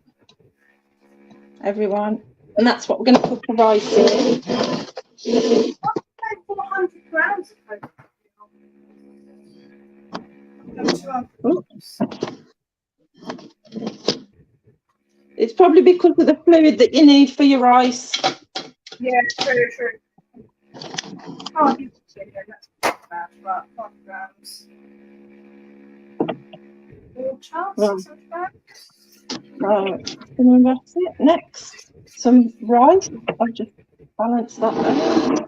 everyone, and that's what we're going to put the rice in. 400 grams of coconut. Oops. It's probably because of the fluid that you need for your rice. Yeah, true. Oh, that's about 5 grams. Water, Right. And that's it. Next, some rice. I'll just balance that there.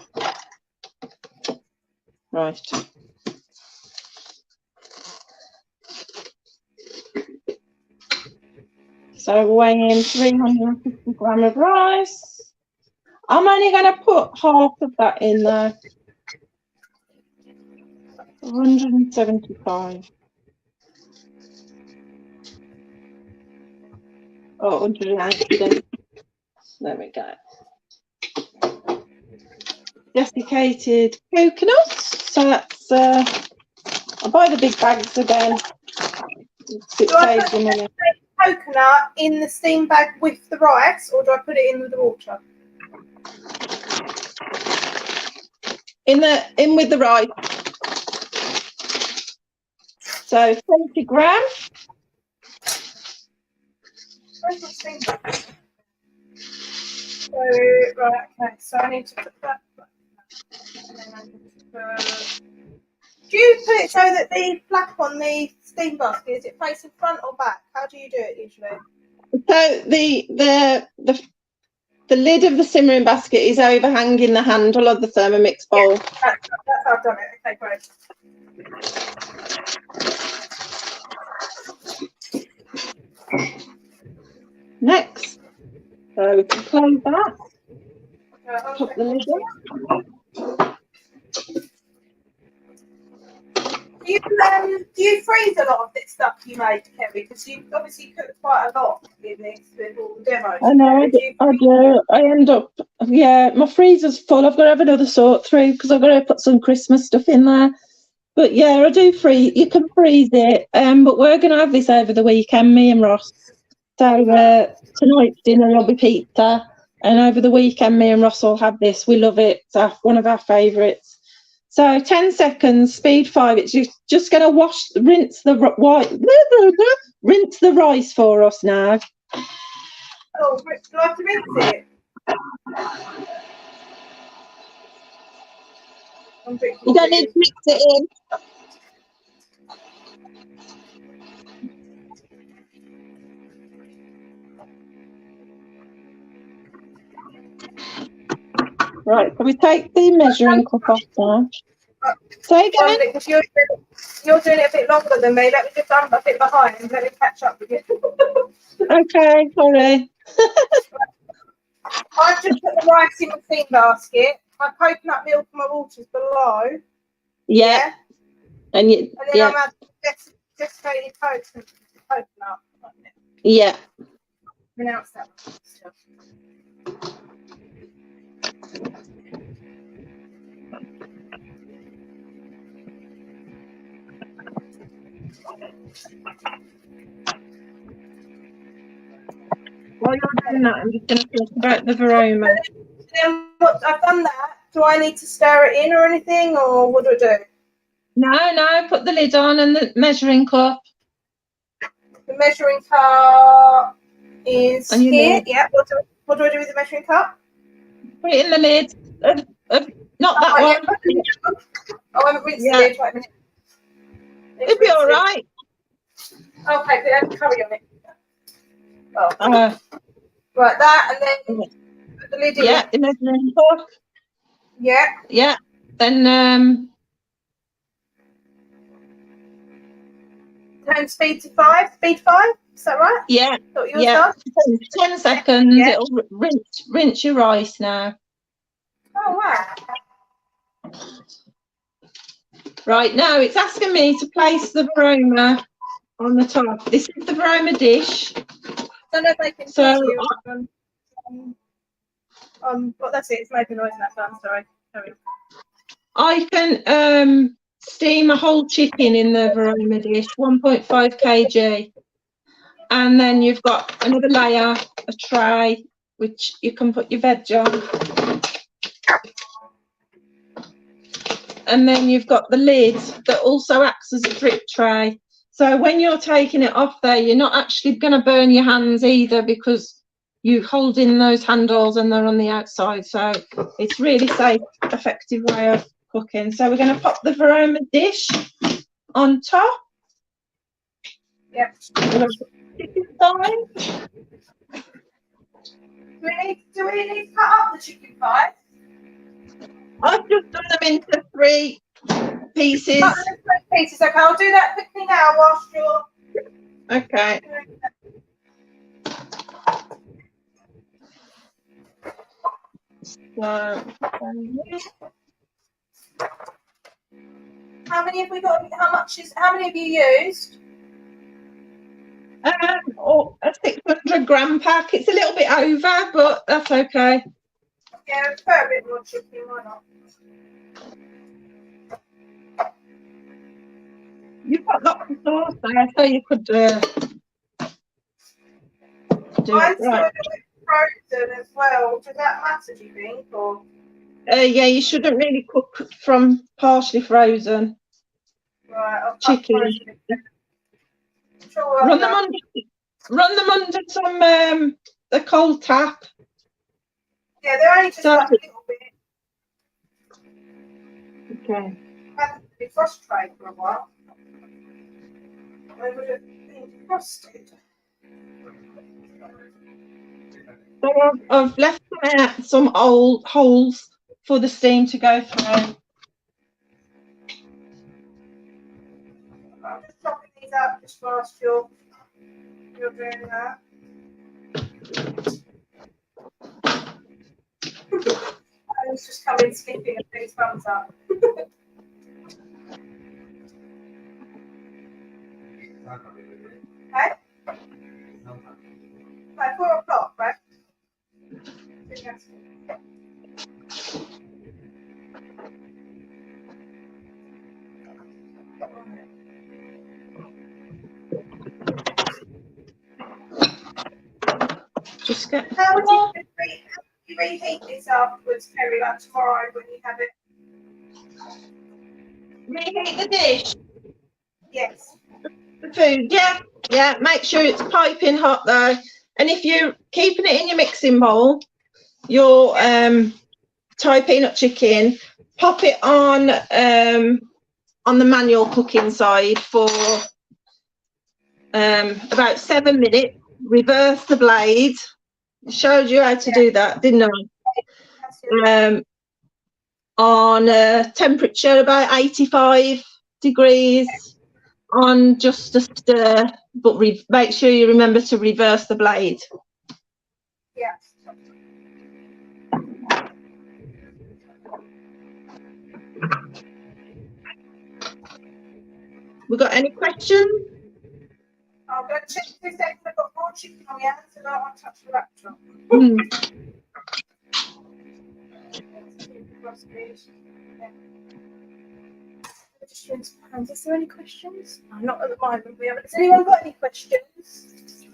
Right. So weighing in 350 grams of rice. I'm only going to put half of that in there. 175. Oh, 180. There we go. Desiccated coconuts. So that's, I'll buy the big bags again. Do I put the coconut in the steam bag with the rice, or do I put it in with the water? In with the rice. So 40 grams. Where's my steam bag? So, right, okay, so I need to put that. And then I need to do you put it so that the flap on the steam basket, is it facing front or back? How do you do it usually? So the lid of the simmering basket is overhanging the handle of the Thermomix bowl. Yeah, that's how I've done it. Okay, great. Next, so we can close that. Put the lid on. Do you freeze a lot of this stuff you make, Kerry? Because you obviously cook quite a lot in this little demo. I know, I do. I end up, yeah, my freezer's full. I've got to have another sort through because I've got to put some Christmas stuff in there. But yeah, I do freeze. You can freeze it. But we're going to have this over the weekend, me and Ross. So tonight's dinner will be pizza, and over the weekend, me and Ross will have this. We love it. It's one of our favourites. So 10 seconds, speed 5. It's just going to rinse the rice for us now. Oh, do I have to rinse it? I'm a bit You don't need to confused. mix it in. Right, so we take the measuring cup off now. Say again? Because you're doing it a bit longer than me. Let me just, I'm a bit behind. Let me catch up with you. Okay, sorry. I've just put the rice in the thing basket. My coconut milk and my water's below. Yeah. And you, And then yeah. I'm adding desiccated coconut. Yeah. Pronounce that. While you're doing that, I'm just going to talk about the varoma. Then what I've done that. Do I need to stir it in or anything, or what do I do? No, put the lid on and the measuring cup. The measuring cup is And here. lid. Yeah. What do I do with the measuring cup? Put it in the lid. Not that Yeah, one. I haven't rinsed the Yeah. lid. Wait a minute. It'll be all right. Okay, but I have curry on it. Oh. Right, that, and then put the lid in. Yeah, the measuring cup. Yeah. Yeah. Then Turn speed to 5. Speed 5. Is that right? yeah. Yeah. 10 seconds. Yeah. It'll rinse your rice now. Oh wow. Right, now it's asking me to place the varoma on the top. This is the varoma dish. I don't know if they can So, hear you. But that's it. It's making noise in that time. Sorry. I can steam a whole chicken in the varoma dish, 1.5 kg. And then you've got another layer, a tray, which you can put your veg on. And then you've got the lid that also acts as a drip tray. So when you're taking it off there, you're not actually going to burn your hands either, because you hold in those handles and they're on the outside. So it's really safe, effective way of cooking. So we're going to pop the varoma dish on top. Yep. Chicken thigh. Do we need to cut up the chicken thighs? I've just done them into 3 pieces. Cut them into 3 pieces. Okay, I'll do that quickly now whilst you're. Okay. So, how many have we got? How many have you used? A 600 gram pack. It's a little bit over, but that's okay. Yeah, put a bit more chicken, why not? You've got lots of sauce there, so you could do Mine's it right. frozen as well. Does that matter, do you think? Or Yeah, you shouldn't really cook from partially frozen chicken. Sure, Run them under some a cold tap. Yeah, they're only just like a little bit. Okay. Had to be frustrated for a while. They would have been frosted. So I've left some old holes for the steam to go through. I'm just chopping these up just whilst you're doing that. I was just coming skipping and put his thumbs up. Okay? By 4 o'clock, right? Just get. How would you reheat this afterwards, Kerry, like tomorrow when you have it? Reheat the dish. Yes. The food, yeah. Make sure it's piping hot though. And if you're keeping it in your mixing bowl, your Thai peanut chicken, pop it on the manual cooking side for about 7 minutes. Reverse the blade. Showed you how to do that, didn't I? On a temperature about 85 degrees on just a stir, but make sure you remember to reverse the blade. Yeah. We got any questions? I'll go check 2 seconds. I've got more chicken on my hands, so I don't want to touch the laptop. Is there any questions? No, not at the moment. Has anyone got any questions?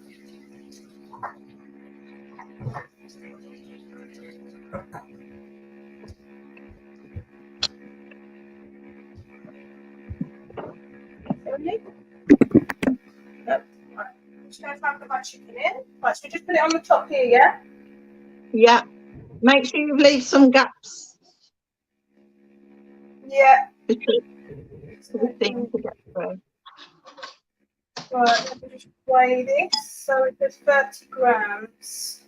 Only? No. Right. I'm just going to try and put my chicken in. Right, so we just put it on the top here, yeah? Yeah. Make sure you leave some gaps. Yeah. For the thing to get through. Right, let me just weigh this. So it does 30 grams.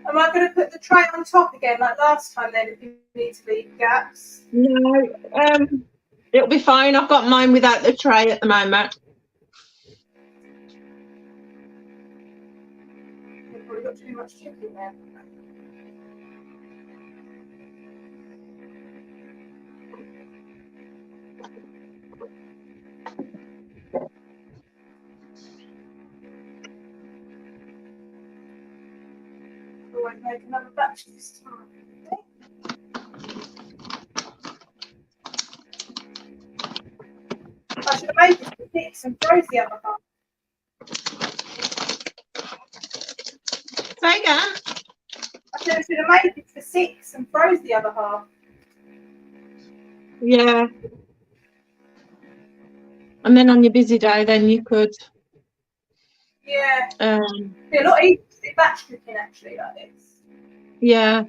Am I going to put the tray on top again like last time then if you need to leave gaps? No, it'll be fine. I've got mine without the tray at the moment. We've probably got too much chicken there. I won't make another batch this time. I should have made this for 6 and froze the other half. Say again? I said I should have made this for 6 and froze the other half. Yeah. And then on your busy day, then you could. Yeah. Um, It'd be a lot easier to do batch cooking actually like this. yeah.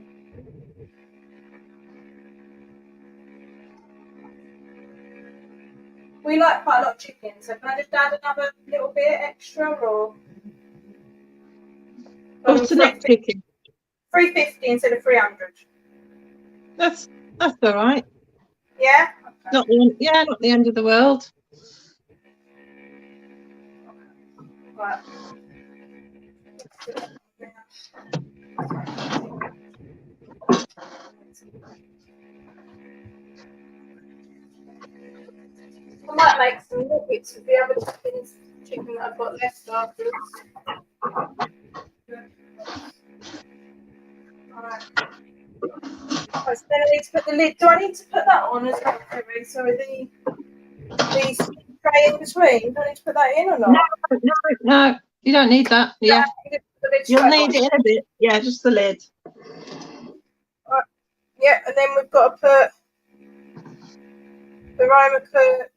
We like quite a lot of chicken, so can I just add another little bit extra or? Butternut chicken. 350 instead of 300. That's all right. Yeah? Okay. Not the end of the world. Right. I might make some nuggets with the other chicken that I've got left afterwards. Alright. Oh, so then I need to put the lid. Do I need to put that on as well, Kerry? Sorry, the tray in between. Do I need to put that in or not? No, you don't need that. Yeah. You'll need it in a bit. Yeah, just the lid. Right. Yeah, and then we've got to put the Roma cook.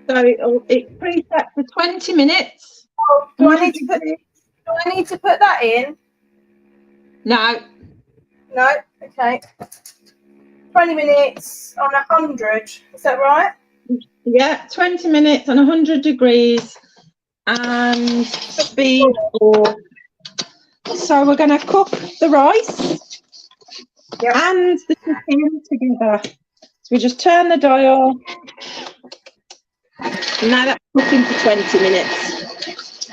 So it preset for 20 minutes. Oh, do I need to put that in? No. No. Okay. 20 minutes on 100. Is that right? Yeah, 20 minutes on 100 degrees and speed 4. So we're going to cook the rice and the chicken together. So we just turn the dial. Now that's cooking for 20 minutes.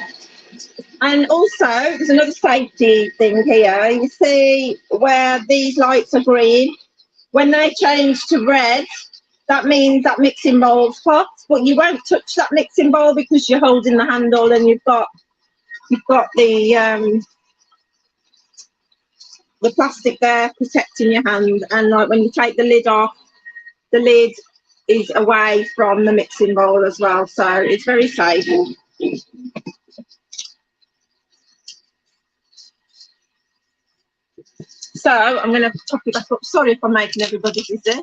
And also, there's another safety thing here. You see where these lights are green? When they change to red, that means that mixing bowl's hot, but you won't touch that mixing bowl because you're holding the handle and you've got the plastic there protecting your hand. And like when you take the lid off, the lid is away from the mixing bowl as well, so it's very safe. So I'm going to top it back up. Sorry if I'm making everybody busy.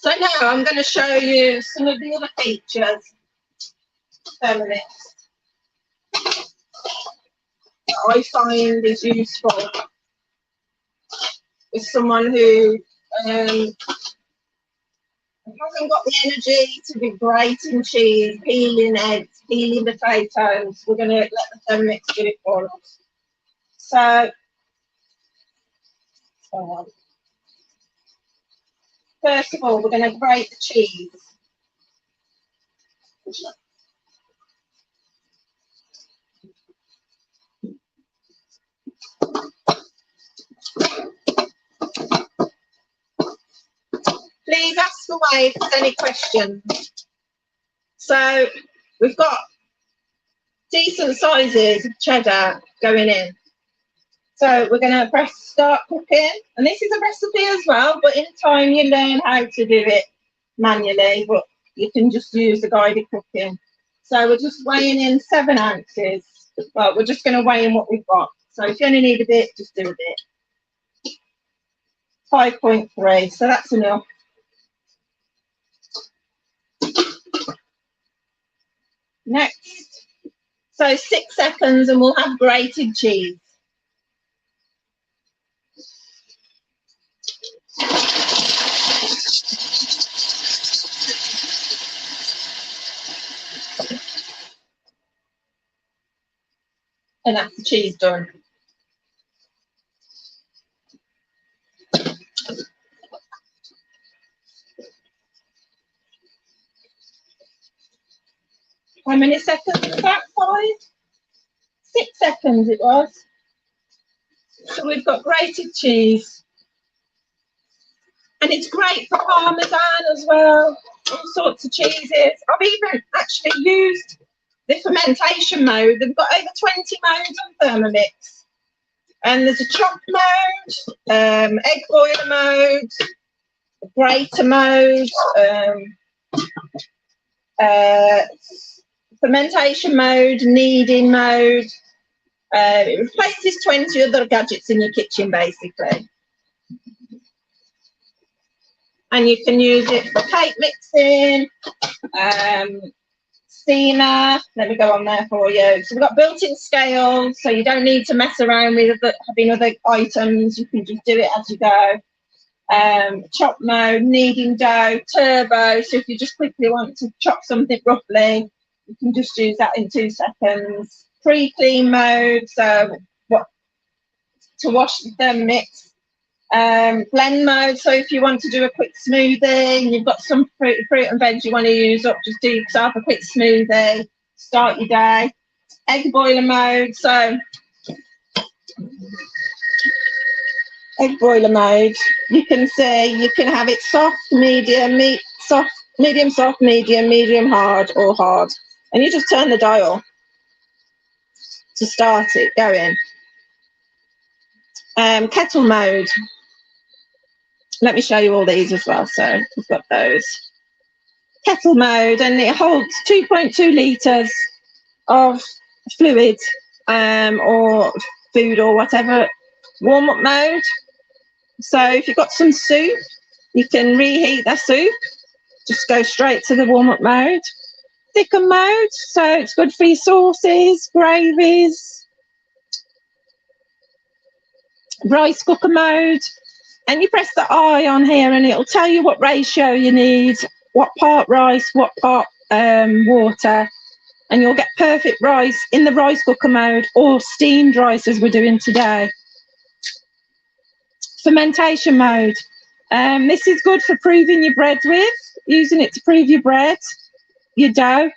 So now I'm going to show you some of the other features Thermomix that I find is useful with someone who hasn't got the energy to be grating cheese, peeling eggs, peeling potatoes. We're going to let the Thermomix do it for us. So, first of all, we're going to grate the cheese. Please ask away if there's any questions. So we've got decent sizes of cheddar going in. So we're going to press start cooking. And this is a recipe as well, but in time you learn how to do it manually, but you can just use the guided cooking. So we're just weighing in 7 ounces. Well, we're just going to weigh in what we've got. So if you only need a bit, just do a bit. 5.3, so that's enough. Next, so 6 seconds and we'll have grated cheese. And that's the cheese done. How many seconds was that? 5? 6 seconds it was. So we've got grated cheese. And it's great for Parmesan as well, all sorts of cheeses. I've even actually used the fermentation mode. They've got over 20 modes on Thermomix. And there's a chop mode, egg boiler mode, grater mode, fermentation mode, kneading mode. It replaces 20 other gadgets in your kitchen, basically. And you can use it for cake mixing, steamer. Let me go on there for you. So we've got built-in scales, so you don't need to mess around with having other items. You can just do it as you go. Chop mode, kneading dough, turbo. So if you just quickly want to chop something roughly, you can just use that in 2 seconds. Pre-clean mode, so to wash the Thermomix. Blend mode, so if you want to do a quick smoothie and you've got some fruit and veg you want to use up, just do yourself a quick smoothie, start your day. Egg boiler mode, so egg boiler mode, you can see you can have it soft, medium, medium soft, medium hard, or hard, and you just turn the dial to start it going. Kettle mode. Let me show you all these as well. So we've got those. Kettle mode, and it holds 2.2 litres of fluid or food or whatever. Warm up mode. So if you've got some soup, you can reheat that soup. Just go straight to the warm up mode. Thicken mode, so it's good for your sauces, gravies. Rice cooker mode. And you press the I on here and it'll tell you what ratio you need, what part rice, what part water, and you'll get perfect rice in the rice cooker mode or steamed rice as we're doing today. Fermentation mode. This is good for proving your bread with, using it to prove your bread, your dough.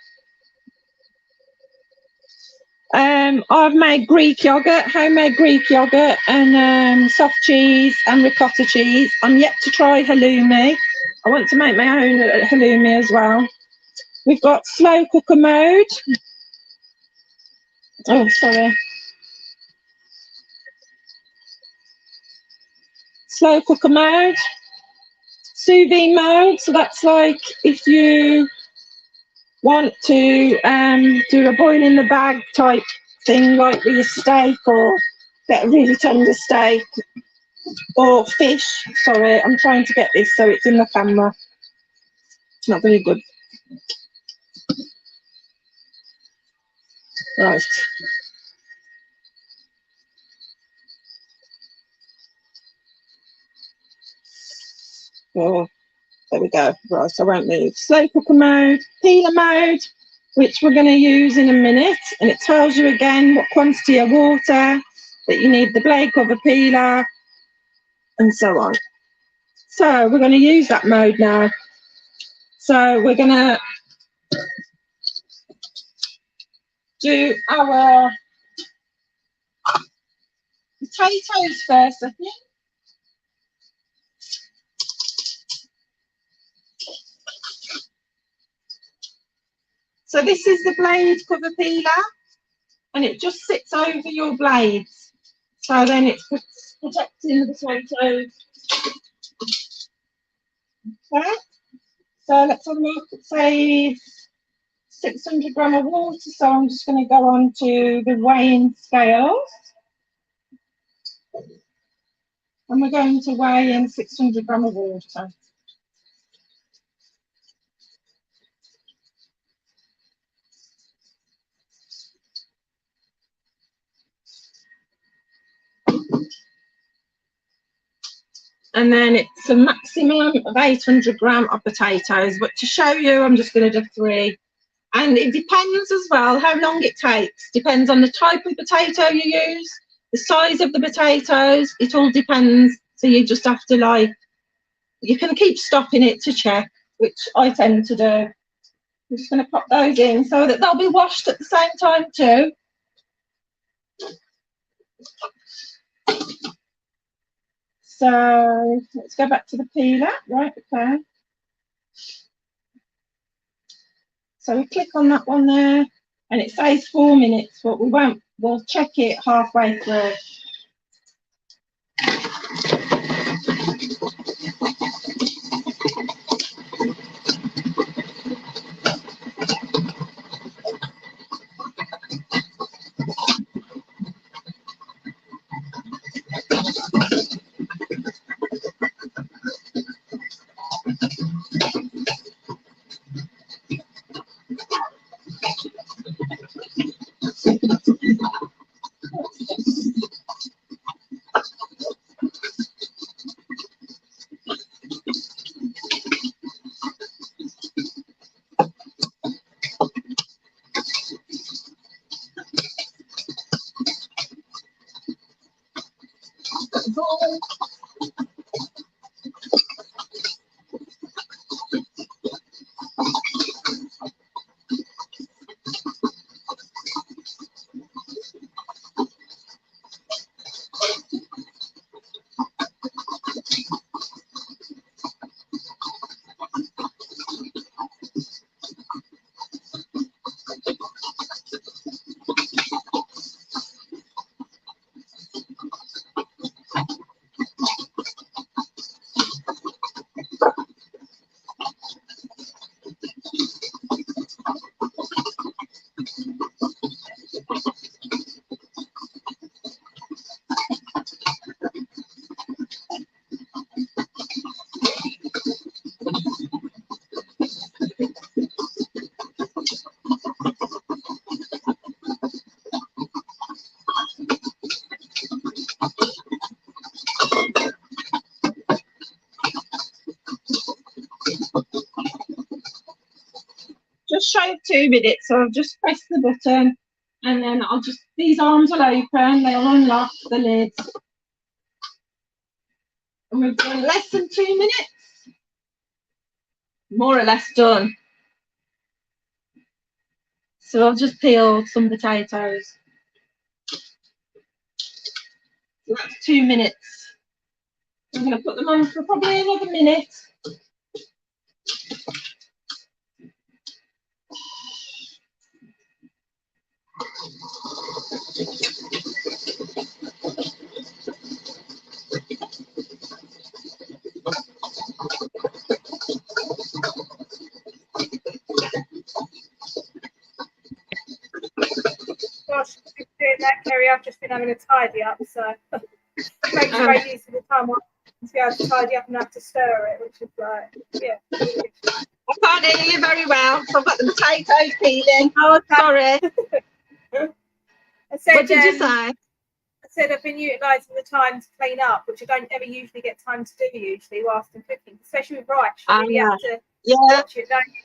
I've made Greek yogurt, homemade Greek yogurt, and soft cheese and ricotta cheese. I'm yet to try halloumi. I want to make my own halloumi as well. We've got slow cooker mode. Oh, sorry. Slow cooker mode. Sous vide mode. So that's like if you want to do a boil in the bag type thing, like with your steak, or get a really tender steak or fish. Sorry, I'm trying to get this so it's in the camera. It's not very good. Right. Oh, there we go. Right, so I won't move. Slow cooker mode, peeler mode, which we're going to use in a minute. And it tells you again what quantity of water that you need the blade cover peeler, and so on. So we're going to use that mode now. So we're going to do our potatoes first, I think. So this is the blade cover peeler, and it just sits over your blades. So then it's protecting the potatoes. Okay. So let's have a look. Say 600 gram of water. So I'm just going to go on to the weighing scales. And we're going to weigh in 600 gram of water. And then it's a maximum of 800 gram of potatoes. But to show you, I'm just going to do 3. And it depends as well how long it takes. Depends on the type of potato you use, the size of the potatoes. It all depends. So you just have to, like, you can keep stopping it to check, which I tend to do. I'm just going to pop those in so that they'll be washed at the same time too. So let's go back to the peeler. Right, okay. So we click on that one there, and it says 4 minutes, but we won't. We'll check it halfway through. Just shy of 2 minutes, so I'll just press the button, and then I'll just, these arms will open, they'll unlock the lids, and we've done less than 2 minutes, more or less done. So I'll just peel some potatoes. So that's 2 minutes. I'm going to put them on for probably another minute. Gosh, I've been doing that, Kerry. I've just been having a tidy up, so make sure I use the time to be able to tidy up and have to stir it, which is like, yeah. I can't hear you very well, so I've got the potatoes peeling. Oh, okay. Sorry. I said, What did you say? I said I've been utilising the time to clean up, which I don't ever usually get time to do usually whilst I'm cooking, especially with rice. You really have to watch it, don't you?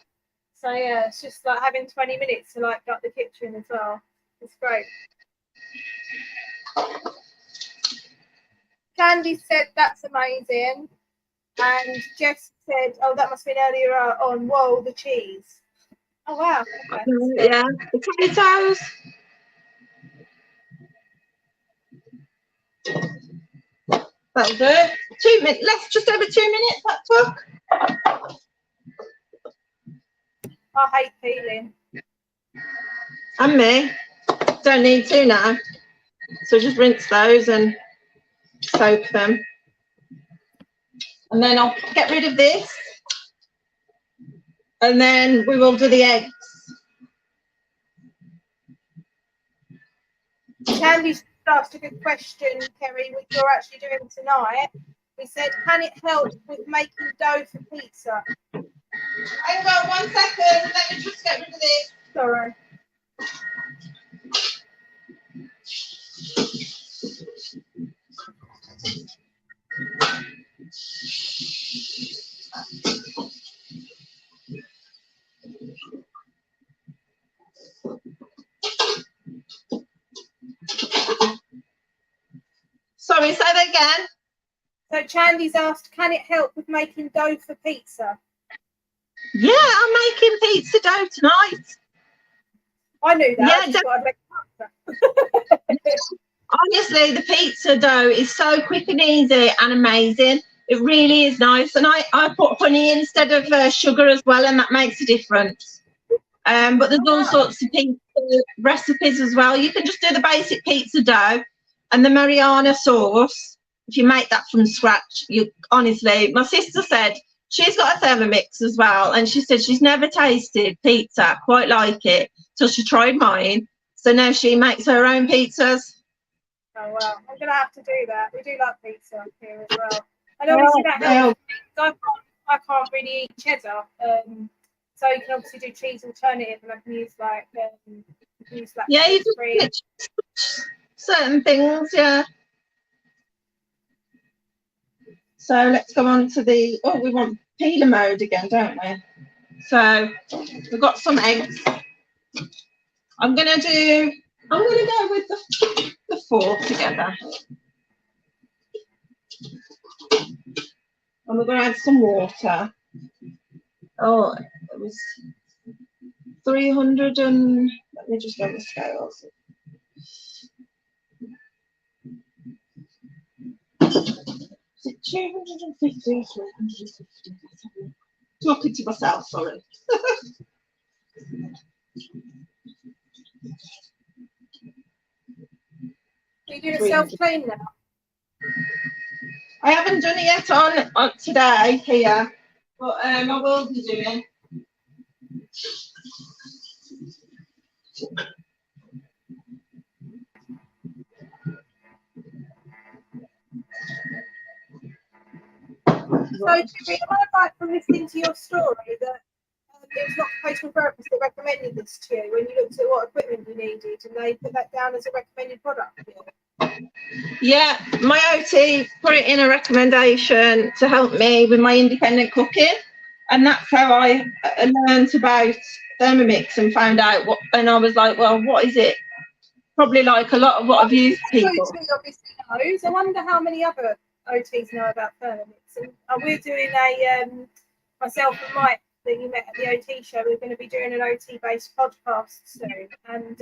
So yeah, it's just like having 20 minutes to like gut the kitchen as well. It's great. Candy said that's amazing, and Jess said, "Oh, that must have been earlier on." Whoa, the cheese. Oh wow. Okay. Yeah, potatoes. That'll do it. 2 minutes, less, just over 2 minutes that took. I hate peeling. And me. Don't need to now. So just rinse those and soak them. And then I'll get rid of this. And then we will do the eggs. Candy's asked a good question, Kerry, which you're actually doing tonight. He said, can it help with making dough for pizza? Hang on 1 second. Let me just get rid of this. Sorry. Sorry, say that again. So Chandy's asked, can it help with making dough for pizza? Yeah, I'm making pizza dough tonight. I knew that. Yeah, honestly, the pizza dough is so quick and easy and amazing. It really is nice. And I put honey instead of sugar as well, and that makes a difference. But there's all sorts of pizza recipes as well. You can just do the basic pizza dough and the Mariana sauce. If you make that from scratch, you honestly, my sister said she's got a Thermomix as well, and she said she's never tasted pizza quite like it till she tried mine. So now she makes her own pizzas. Oh wow, I'm gonna have to do that. We do love pizza here as well. And obviously that helps. I can't really eat cheddar, so you can obviously do cheese alternative, and I can use like yeah, you just certain things, yeah. So let's go on to the, we want peeler mode again, don't we? So we've got some eggs. I'm gonna go with the 4 together. And we're gonna add some water. Oh, it was 300 and, let me just go with scales. Is it 250 or 350? Talking to myself, sorry. You do a self-clean now? I haven't done it yet on today here, but I will be doing. So, Jimmy, am I right from listening to your story that it was an occupational therapist that recommended this to you when you looked at what equipment you needed, and they put that down as a recommended product for you? Yeah, my OT put it in a recommendation to help me with my independent cooking, and that's how I learned about Thermomix and found out what. And I was like, well, what is it? Probably like a lot of what I've used people. Obviously knows. I wonder how many other OTs know about Thermomix. And we're doing myself and Mike that you met at the OT show. We're going to be doing an OT-based podcast soon, and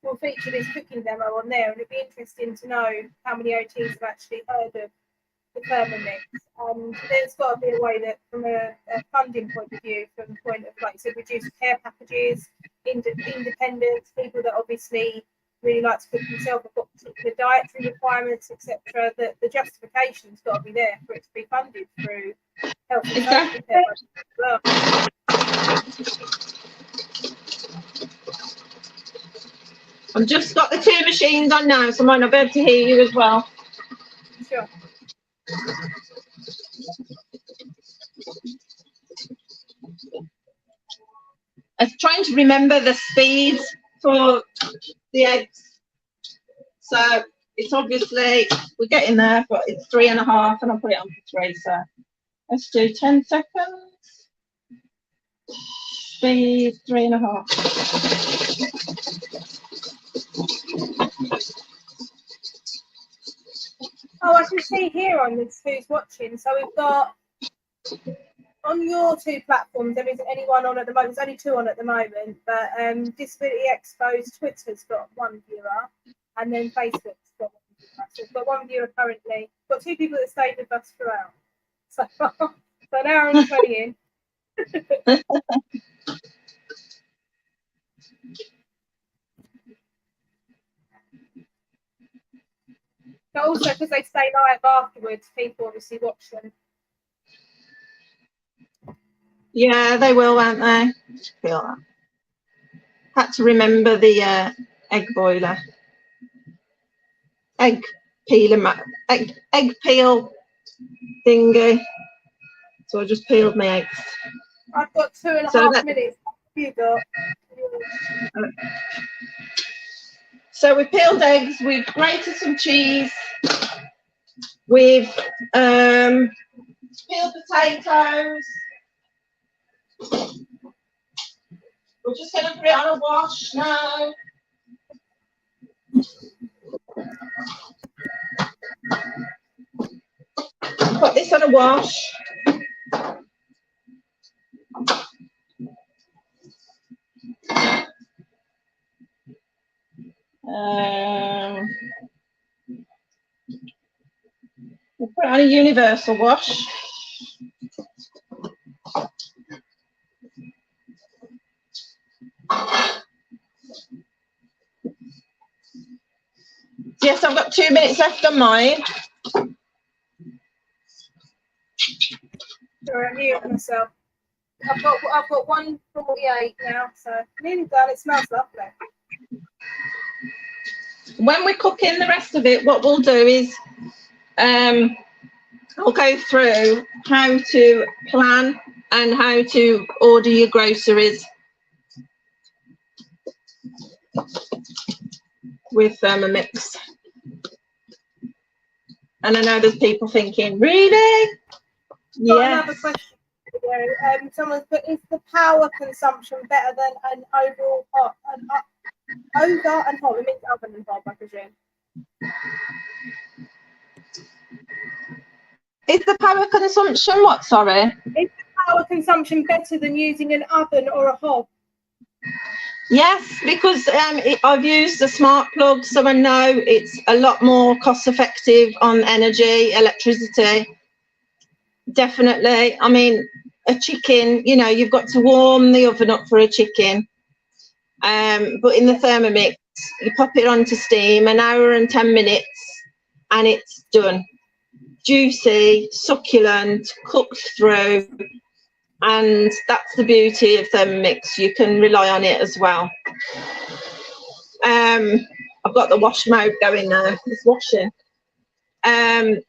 we'll feature this cooking demo on there. And it'd be interesting to know how many OTs have actually heard of the Thermomix. And there's got to be a way that, from a funding point of view, from the point of, like you said, reduced care packages, independence, people that obviously really like to cook themselves, have got particular dietary requirements, etc. That the justification's got to be there for it to be funded through health and social care as well. I've just got the 2 machines on now, so I might not be able to hear you as well. Sure. to remember the speed for the eggs. So it's obviously, we're getting there, but it's 3.5 and I'll put it on for 3. So let's do 10 seconds. Speed 3.5. Oh, I can see here on this who's watching. So we've got on your 2 platforms, there isn't anyone on at the moment. There's only 2 on at the moment, but Disability Expo's Twitter's got 1 viewer, and then Facebook's got 1 viewer. So we've got 1 viewer currently. We've got 2 people that stayed with us throughout. So an hour and 20 in. But also because they stay live afterwards, people obviously watch them. Yeah, they will, won't they? Feel that. Had to remember the egg boiler. Egg peeler, egg peel thingy. So I just peeled my eggs. I've got 2.5 minutes. You got. So we peeled eggs, we've grated some cheese, we've peeled potatoes. We're just going to put it on a wash now. Put this on a wash. We'll put it on a universal wash. Yes, I've got 2 minutes left on mine. Sorry, I'm muting myself. I've got 1:48 now, so nearly done. It smells lovely. When we're cooking the rest of it, what we'll do is I'll go through how to plan and how to order your groceries with Thermomix. And I know there's people thinking, really? Yeah. Another question. Someone's put, is the power consumption better than an overall hot? Over and hot, it means oven and hob, I presume. Is the power consumption what, sorry? Is the power consumption better than using an oven or a hob? Yes, because I've used a smart plug, so I know it's a lot more cost effective on energy, electricity. Definitely. I mean, a chicken, you know, you've got to warm the oven up for a chicken. But in the Thermomix, you pop it onto steam, 1 hour and 10 minutes, and it's done. Juicy, succulent, cooked through, and that's the beauty of Thermomix. You can rely on it as well. I've got the wash mode going now. It's washing. And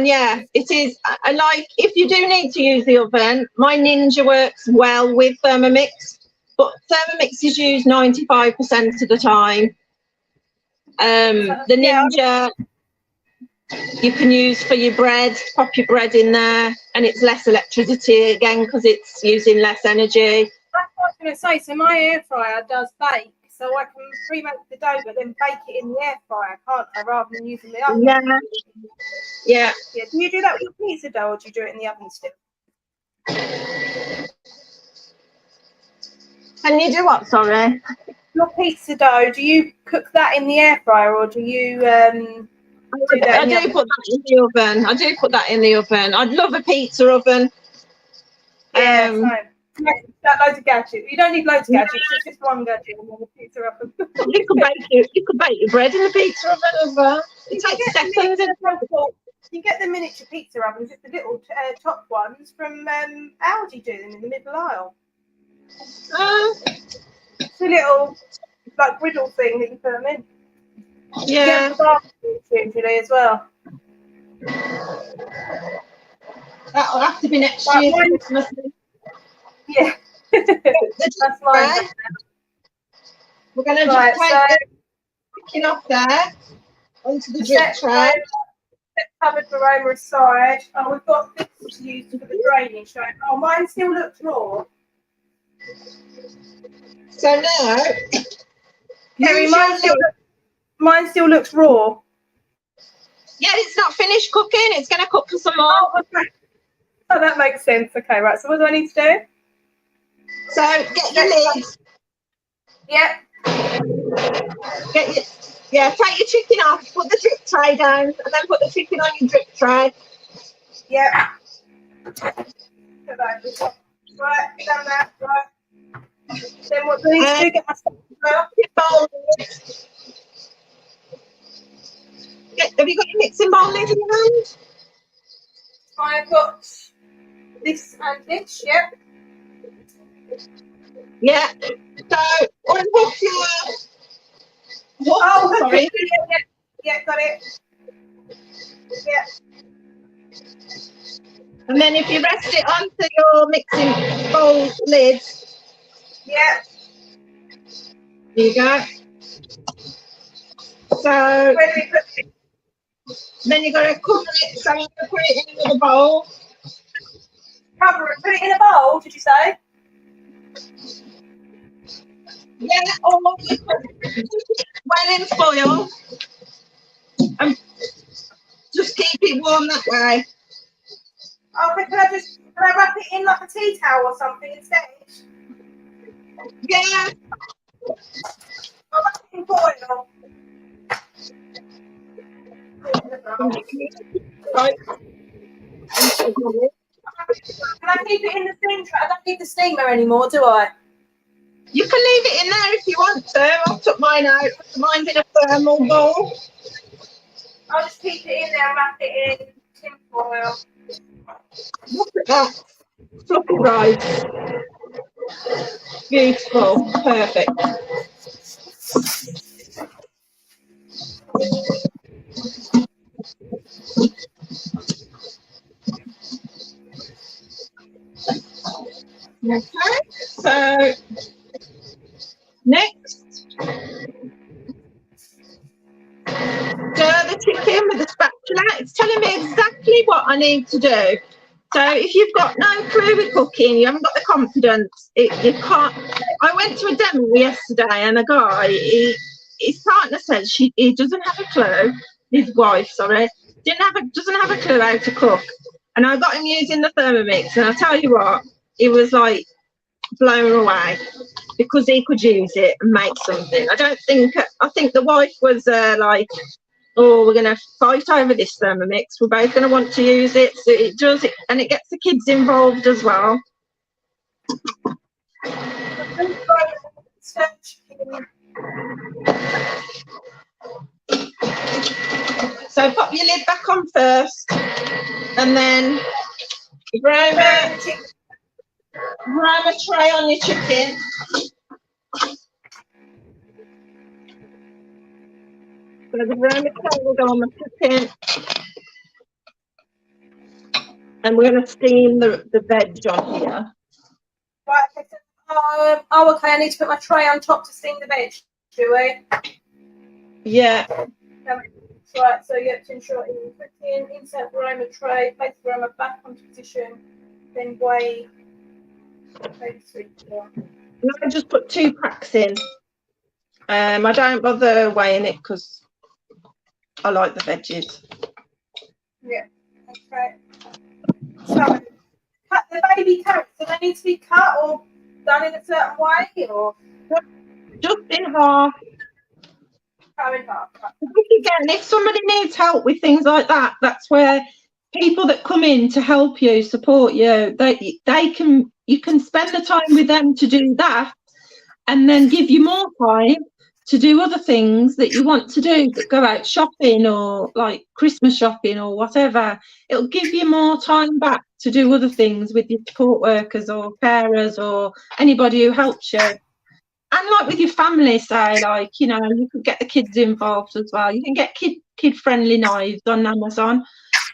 yeah, it is. I like, if you do need to use the oven, my Ninja works well with Thermomix, but Thermomix is used 95% of the time. The Ninja you can use for your bread, pop your bread in there, and it's less electricity again because it's using less energy. That's what I was going to say. So my air fryer does bake, so I can pre-make the dough, but then bake it in the air fryer, can't I, rather than using the oven? Yeah. Do you do that with your pizza dough, or do you do it in the oven still? Can you do what, sorry? Your pizza dough, do you cook that in the air fryer, or do you do that in the oven? Put that in the oven. I do put that in the oven. I'd love a pizza oven. Yeah, loads of gadgets. You don't need loads of gadgets. It's just one gadget and then the pizza oven. You could bake your bread in the pizza oven as well. It takes seconds. You get the miniature pizza ovens, just the little top ones from Aldi. Do them in the middle aisle. It's a little like griddle thing that you put them in. Yeah. Usually as well. That'll have to be next year. Yeah. That's mine. Okay. We're going to Right, just take the chicken off there onto the drip tray. Covered aroma aside. Oh, we've got this to use for the drainage. Right? Oh, mine still looks raw. So now, Kerry, mine still looks raw. Yeah, it's not finished cooking. It's going to cook for some more. Oh, okay. Oh, that makes sense. Okay, right. So what do I need to do? So get your lid. Yep. Take your chicken off. Put the drip tray down, and then put the chicken on your drip tray. Yep. Right, done that. Right. Then what do I need to do? Get my bowl. Have you got your mixing bowl lid in your hand? I've got this and this, yep. Yeah. So unhook your sorry. Yeah, got it. Yeah. And then if you rest it onto your mixing bowl lid. Yeah. There you go. So Where do we put it? Then you've got to cover it, so you're going to put it in another bowl. Cover it, put it in a bowl, did you say? Yeah, or well in foil. And just keep it warm that way. Okay, can I wrap it in like a tea towel or something instead? Yeah. I'll wrap it in foil. Right. Can I keep it in the steam tray? I don't need the steamer anymore, do I? You can leave it in there if you want to. I've took mine out. Mine's in a thermal bowl. I'll just keep it in there and wrap it in tin foil. Look at that. Fluffy rice. Beautiful. Perfect. Okay, so next, stir the chicken with a spatula. It's telling me exactly what I need to do. So if you've got no clue with cooking, you haven't got the confidence, you can't. I went to a demo yesterday and a guy, his partner said he doesn't have a clue, his wife, sorry, doesn't have a clue how to cook. And I got him using the Thermomix, and I tell you what, he was like blown away because he could use it and make something. I think the wife was like, oh, we're going to fight over this Thermomix. We're both going to want to use it. So it does it, and it gets the kids involved as well. So pop your lid back on first, and then grab a tray on your chicken. So the vermicelli tray will go on the chicken, and we're going to steam the veg on here. Right, okay. Okay, I need to put my tray on top to steam the veg, do we? Yeah. Right, so you have to ensure insert aroma tray, place the aroma back onto position, then weigh. I just put 2 packs in. I don't bother weighing it because I like the veggies. Yeah, okay. So, cut the baby carrots. Do they need to be cut or done in a certain way, or just in half? Cut in half. Again, if somebody needs help with things like that, that's where people that come in to help you, support you, you can spend the time with them to do that, and then give you more time to do other things that you want to do, that go out shopping or like Christmas shopping or whatever. It'll give you more time back to do other things with your support workers or carers or anybody who helps you. And like with your family, say, like, you know, you could get the kids involved as well. You can get kid-friendly knives on Amazon.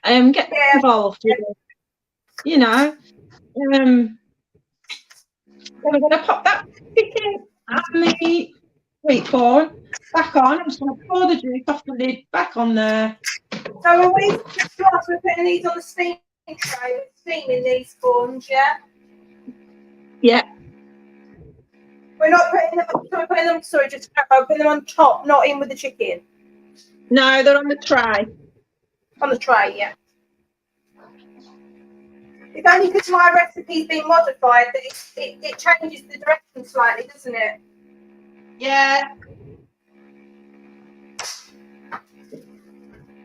Get involved with it, you know. Then I'm going to pop that chicken and the sweet corn back on. I'm just going to pour the juice off the lid back on there. So are we we're putting these on the steam tray, steaming these corns, yeah? Yeah. We're not putting them, sorry, just putting them on top, not in with the chicken. No, they're on the tray. On the tray, yeah. It's only because my recipe's been modified that it changes the direction slightly, doesn't it? Yeah.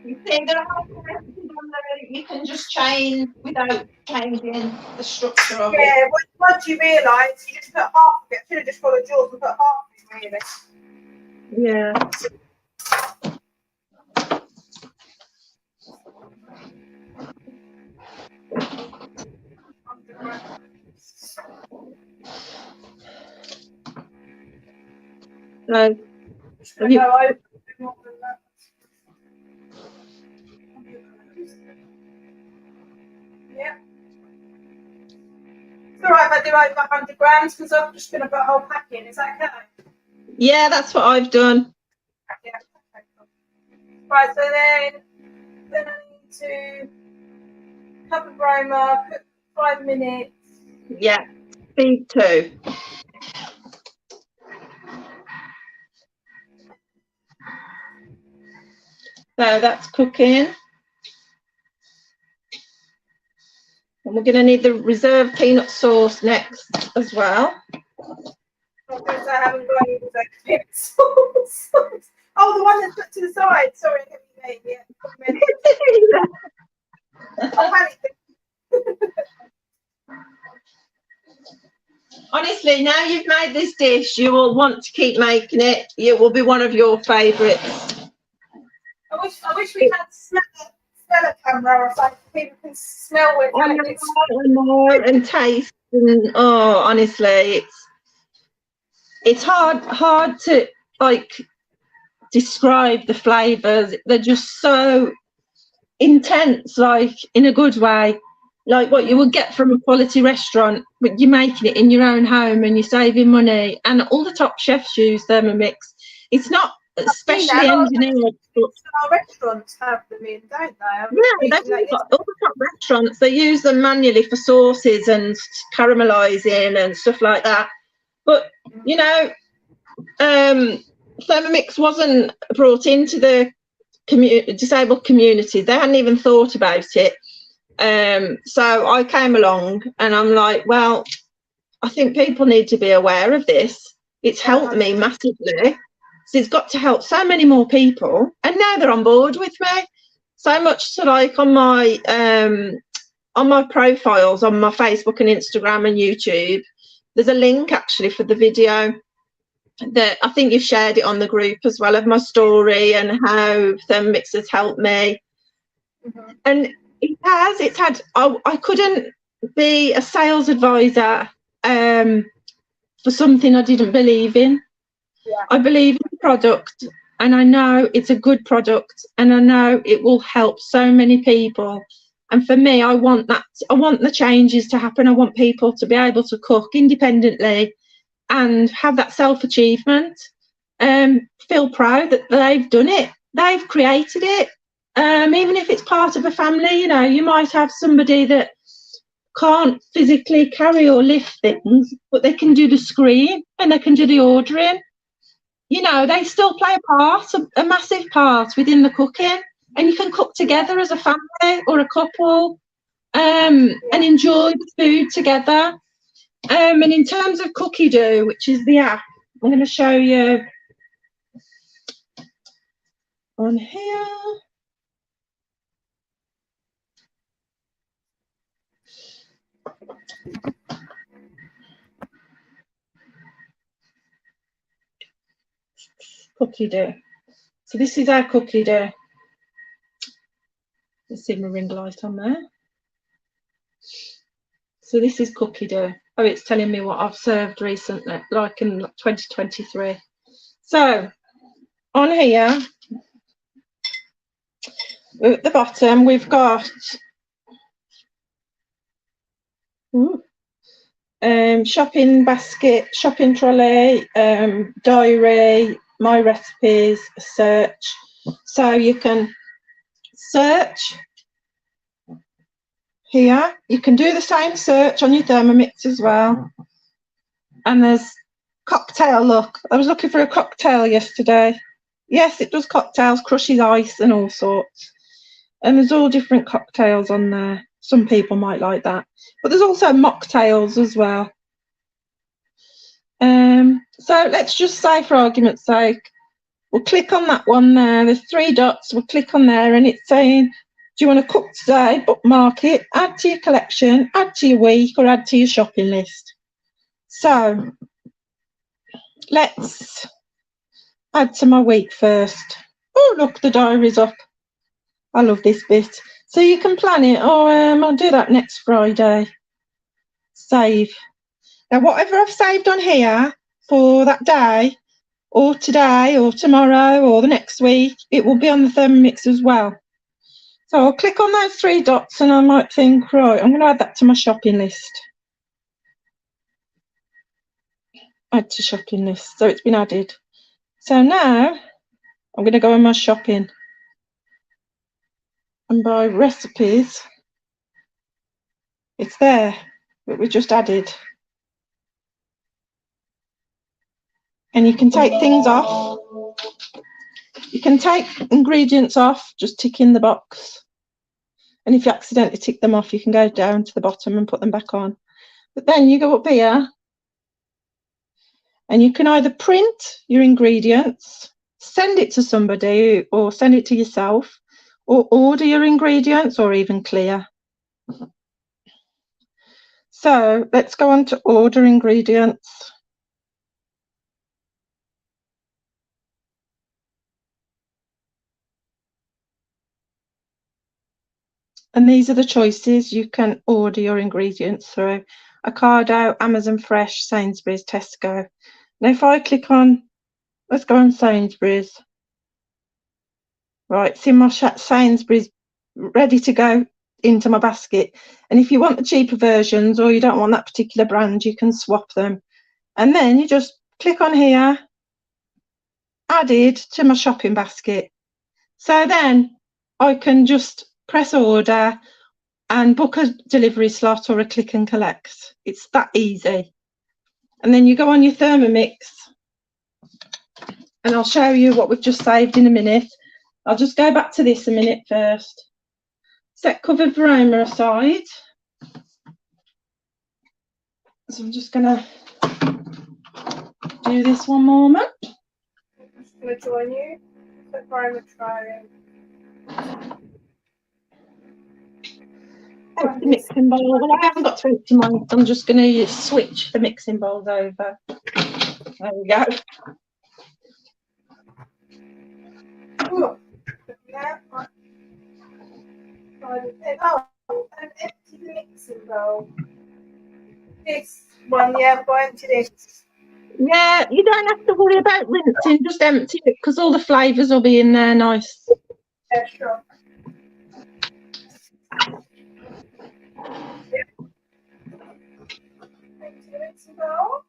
You see, there are recipes on there that you can just change without changing the structure of it. Yeah, once you realise, you just put half of it. I should have just followed yours and put half of it, really. Yeah. No. Have you... Yeah. It's all right if I do over 100 grams because I'm just going to put a whole pack in. Is that okay? Yeah, that's what I've done. Yeah. Okay, cool. Right, so then I need to cover Roma, cook 5 minutes. Yeah, speed 2. So that's cooking. And we're going to need the reserve peanut sauce next as well. Because I haven't got any reserve peanut sauce. Oh, the one that's put to the side. Sorry, I didn't mean it. I'm panicking. Honestly, now you've made this dish, you will want to keep making it. It will be one of your favourites. I wish we had smell a camera or something. People can smell it. And taste. And, oh, honestly, it's hard to like describe the flavours. They're just so intense, like in a good way. Like what you would get from a quality restaurant, but you're making it in your own home and you're saving money. And all the top chefs use Thermomix. It's not especially engineered. Our restaurants have them in, don't they? Yeah, they've got all the top restaurants. They use them manually for sauces and caramelising and stuff like that. But you know, Thermomix wasn't brought into the disabled community. They hadn't even thought about it. So I came along and I'm like, well, I think people need to be aware of this. It's helped me massively. So it's got to help so many more people, and now they're on board with me. So much to like on my profiles on my Facebook and Instagram and YouTube, there's a link actually for the video that I think you've shared it on the group as well of my story and how Thermomix has helped me. And it's had I couldn't be a sales advisor for something I didn't believe in. Yeah. I believe in the product and I know it's a good product and I know it will help so many people. And for me, I want the changes to happen. I want people to be able to cook independently and have that self-achievement. Feel proud that they've done it. They've created it. Even if it's part of a family, you know, you might have somebody that can't physically carry or lift things, but they can do the screen and they can do the ordering. You know, they still play a part, a massive part within the cooking, and you can cook together as a family or a couple and enjoy the food together. And in terms of Cookie Dough, which is the app, I'm going to show you on here. Cookie Dough. So this is our Cookie Dough. Let's see my ring light on there. So this is Cookie Dough. Oh, it's telling me what I've served recently, like in 2023. So on here, at the bottom, we've got shopping basket, shopping trolley, diary, my recipes, search. So you can search here. You can do the same search on your Thermomix as well. And there's cocktail, look. I was looking for a cocktail yesterday. Yes, it does cocktails, crushes ice and all sorts. And there's all different cocktails on there. Some people might like that. But there's also mocktails as well. So let's just say, for argument's sake, we'll click on that one there. There's 3 dots. We'll click on there and it's saying, do you want to cook today? Bookmark it, add to your collection, add to your week, or add to your shopping list. So let's add to my week first. Oh, look, the diary's up. I love this bit. So you can plan it. Oh, I'll do that next Friday. Save. Now, whatever I've saved on here for that day, or today, or tomorrow, or the next week, it will be on the Thermomix as well. So I'll click on those 3 dots and I might think, right, I'm going to add that to my shopping list. Add to shopping list. So it's been added. So now I'm going to go on my shopping and buy recipes. It's there, but we just added. And you can take things off. You can take ingredients off, just tick in the box. And if you accidentally tick them off, you can go down to the bottom and put them back on. But then you go up here and you can either print your ingredients, send it to somebody or send it to yourself, or order your ingredients or even clear. So let's go on to order ingredients. And these are the choices you can order your ingredients through: Ocado, Amazon Fresh, Sainsbury's, Tesco. Now if I click on, let's go on Sainsbury's. Right, see my Sainsbury's ready to go into my basket. And if you want the cheaper versions or you don't want that particular brand, you can swap them. And then you just click on here, added to my shopping basket. So then I can just press order and book a delivery slot or a click and collect. It's that easy. And then you go on your Thermomix and I'll show you what we've just saved in a minute. I'll just go back to this a minute first. Set covered varoma aside. So I'm just going to do this one moment. I'm just going to join you. Set varoma trying. The mixing bowl. Well, I haven't got to empty mine. I'm just going to switch the mixing bowls over. There we go. Ooh. Yeah. An empty mixing bowl. This one, yeah, go empty this. Yeah, you don't have to worry about rinsing, just empty it because all the flavours will be in there nice. Yeah, sure. Yeah. Empty the mixing bowl.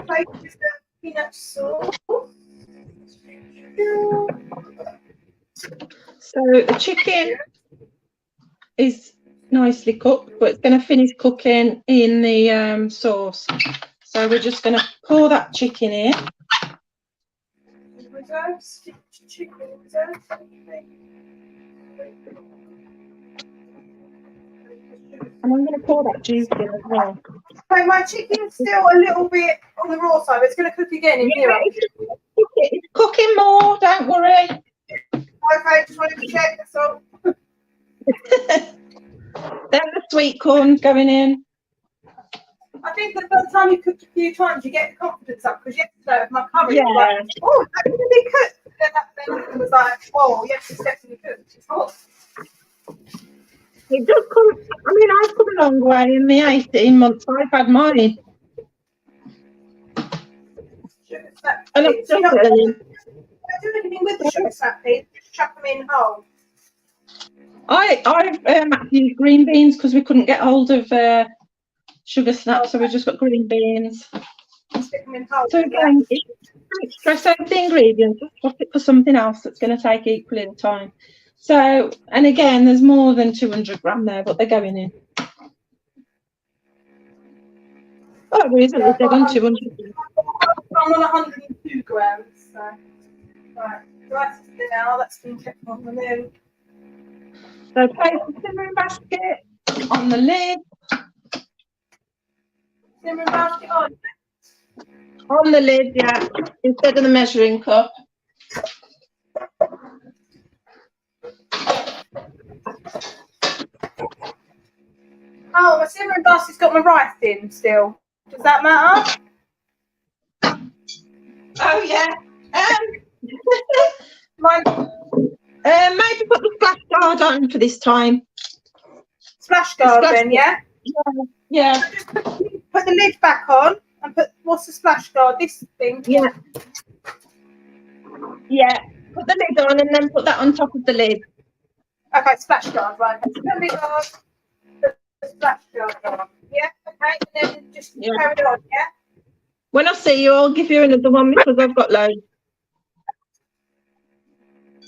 Place the peanut sauce. So the chicken is nicely cooked, but it's going to finish cooking in the sauce. So we're just going to pour that chicken in. And I'm going to pour that juice in as well. So my chicken's still a little bit on the raw side, but it's going to cook again in here. It's cooking more, don't worry. Okay, just wanted to check, that's all. Then the sweet corn's going in. I think that by the time you cooked a few times, you get the confidence up, because yesterday with my curry, was like, oh, that's going to be cooked. Then it was like, oh, yes, it's definitely cooked. It's hot. It does come, I mean, I've come a long way in the 18 months I've had mine. And I'm still learning. Don't do anything with the sugar snap, please. Just chuck them in whole. I've actually used green beans because we couldn't get hold of sugar snaps, so we just got green beans. Stick them in whole, So yeah. again, don't stress out the ingredients, just swap it for something else that's going to take equal in time. So, and again, there's more than 200 grams there, but they're going in. Oh, there isn't, they're on 200. I'm on 102 grams, so. Right, that's now, that's been kept on the lid. So place the simmering basket on the lid. Simmering basket on. On the lid, yeah, instead of the measuring cup. Oh, my simmering basket's got my rice in still. Does that matter? Oh yeah. Maybe put the splash guard on for this time. Splash guard then, yeah? Yeah. Just put the lid back on and put, what's the splash guard? This thing? Yeah. Yeah. Put the lid on and then put that on top of the lid. Okay, splash guard, right. Put the lid on, put the splash guard on. Yeah, okay, and then just carry on, yeah? When I see you, I'll give you another one because I've got loads.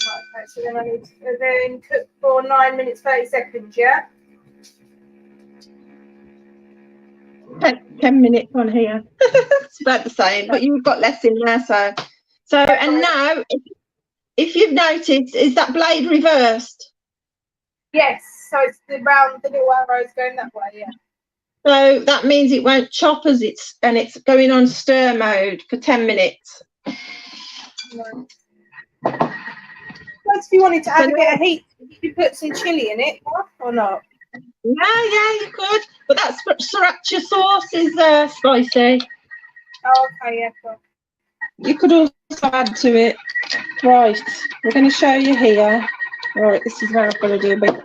Right, okay, so then I need to then cook for 9 minutes, 30 seconds, yeah? 10 minutes on here. It's about the same, but you've got less in there, so and now if you've noticed, is that blade reversed? Yes, so it's the little arrows going that way, yeah. So that means it won't chop as it's going on stir mode for 10 minutes. Right. If you wanted to add a bit of heat, you could put some chilli in it, or not? Yeah, you could, but that's sriracha sauce is spicy. Oh, okay, yeah, cool. You could also add to it. Right, we're going to show you here. Right, this is where I've got to do a bit.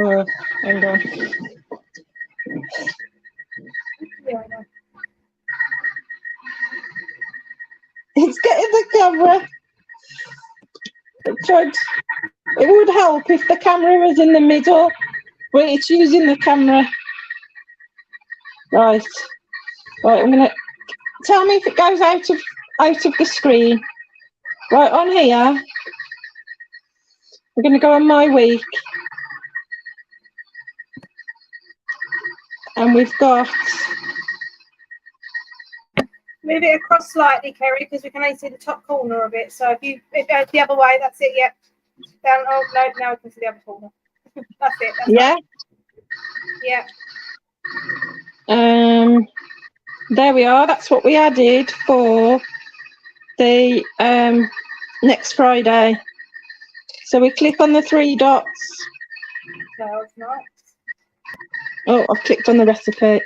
Oh, hang on. Yeah, I know. It's getting the camera. It would help if the camera was in the middle, but it's using the camera. Right, I'm gonna tell me if it goes out of the screen. Right, on here, we're gonna go on my week, and we've got. Move it across slightly, Kerry, because we can only see the top corner of it. So if it goes the other way, that's it, yeah. Down, oh, no, now we can see the other corner. That's it. That's Yeah? Right. Yeah. There we are. That's what we added for the next Friday. So we click on the 3 dots. That's nice. Oh, I've clicked on the recipe.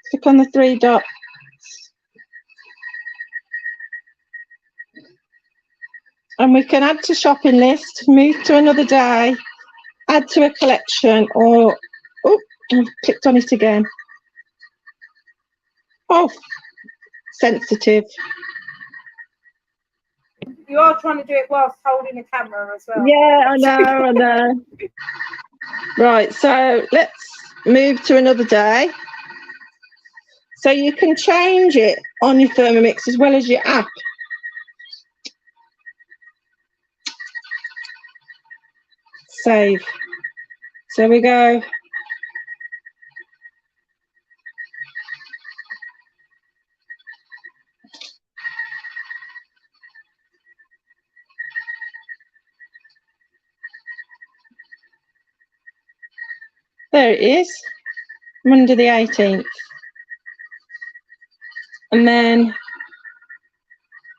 Click on the 3 dots. And we can add to shopping list, move to another day, add to a collection, or oh, I've clicked on it again. Oh, sensitive. You are trying to do it whilst holding a camera as well. Yeah, I know. Right, so let's move to another day. So you can change it on your Thermomix as well as your app. Save. So we go. There it is, Monday the 18th. And then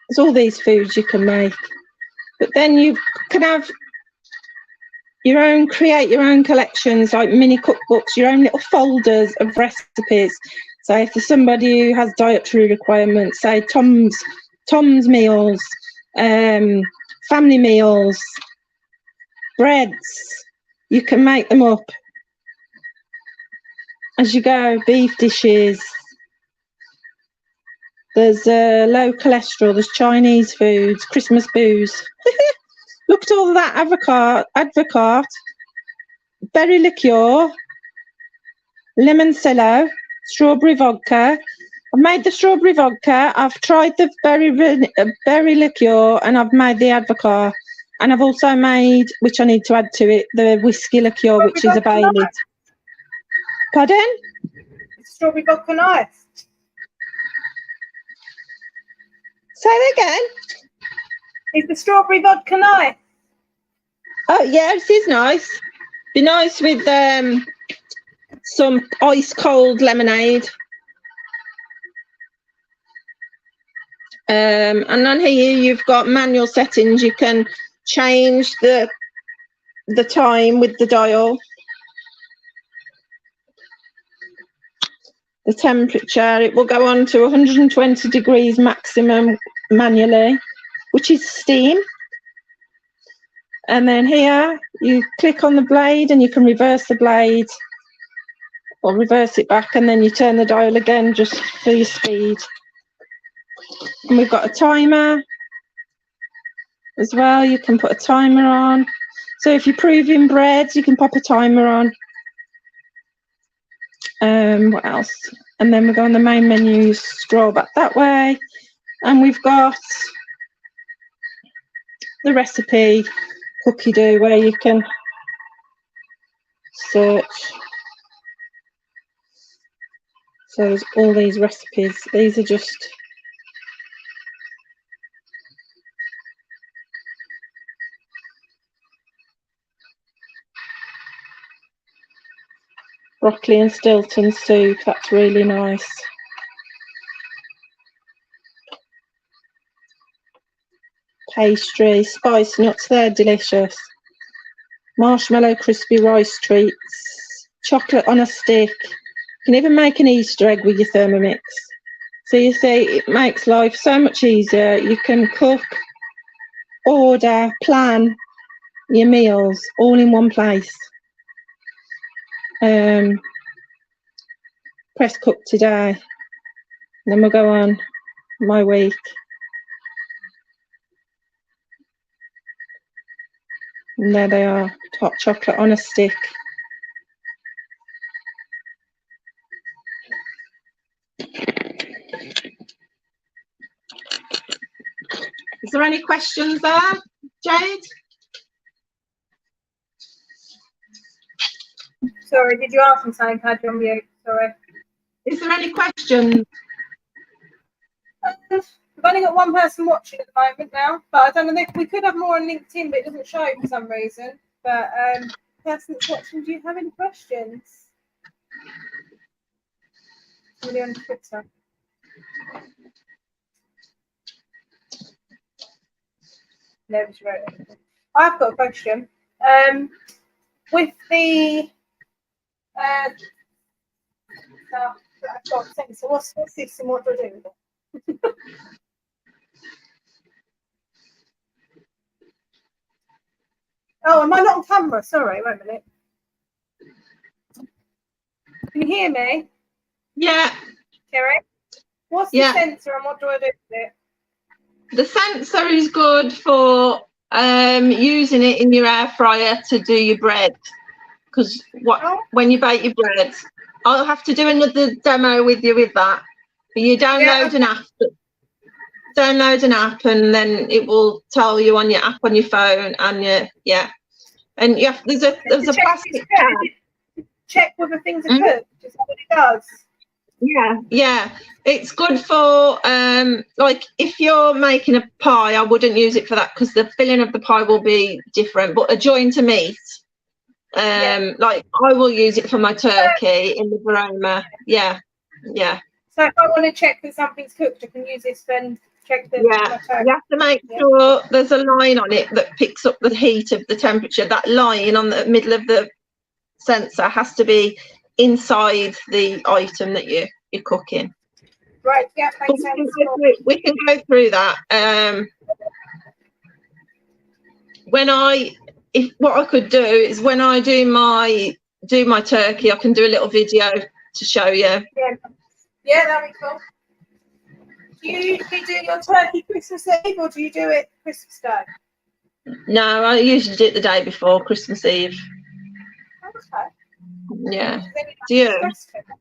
there's all these foods you can make. But then you can have create your own collections, like mini cookbooks, your own little folders of recipes. So if there's somebody who has dietary requirements, say Tom's meals, family meals, breads, you can make them up as you go, beef dishes, There's low cholesterol. There's Chinese foods, Christmas booze. Look at all that advocate, berry liqueur, limoncello, strawberry vodka. I've made the strawberry vodka. I've tried the berry liqueur, and I've made the advocate. And I've also made, which I need to add to it, the whiskey liqueur, which is a Bailey. Pardon? Strawberry vodka nice. Say that again. Is the strawberry vodka nice? Oh yeah, it is nice. Be nice with some ice cold lemonade. And on here you've got manual settings. You can change the time with the dial. The temperature, it will go on to 120 degrees maximum manually, which is steam. And then here you click on the blade and you can reverse the blade or reverse it back, and then you turn the dial again just for your speed. And we've got a timer as well. You can put a timer on. So if you're proving bread, you can pop a timer on. What else? And then we go on the main menu, scroll back that way, and we've got the recipe cookie dough where you can search. So there's all these recipes. These are just broccoli and Stilton soup. That's really nice. Pastry, spice nuts, they're delicious. Marshmallow crispy rice treats, chocolate on a stick. You can even make an Easter egg with your Thermomix. So you see, it makes life so much easier. You can cook, order, plan your meals all in one place. Press cook today. Then we'll go on my week. And there they are, hot chocolate on a stick. Is there any questions there, Jade? Sorry, did you ask me something? Had you on mute? Sorry. Is there any questions? We've only got one person watching at the moment now, but I don't know if we could have more on LinkedIn, but it doesn't show for some reason. But person that's watching, do you have any questions? Somebody on Twitter. No, she wrote it. I've got a question. With the stuff that I've got sent, so what's this and what do I do with it? Oh, am I not on camera? Sorry, wait a minute. Can you hear me? Yeah. Kerry? What's the sensor and what do I do with it? The sensor is good for using it in your air fryer to do your bread. Because when you bake your bread, I'll have to do another demo with you with that. But you download an app. Download an app, and then it will tell you on your app on your phone, and and there's a plastic can. Check whether things are cooked. Is that what it does? Yeah. It's good for like if you're making a pie, I wouldn't use it for that because the filling of the pie will be different. But a joint of meat, like I will use it for my turkey in the Verona. Yeah. So if I want to check that something's cooked, I can use this and check the. You have to make sure there's a line on it that picks up the heat of the temperature. That line on the middle of the sensor has to be inside the item that you're cooking. Right, yeah, makes sense. We can go through that. What I could do is when I do my turkey, I can do a little video to show you. Yeah, that'd be cool. Do you do your turkey Christmas Eve or do you do it Christmas Day? No, I usually do it the day before Christmas Eve. Okay. Yeah. Then Do you you? have to stress it.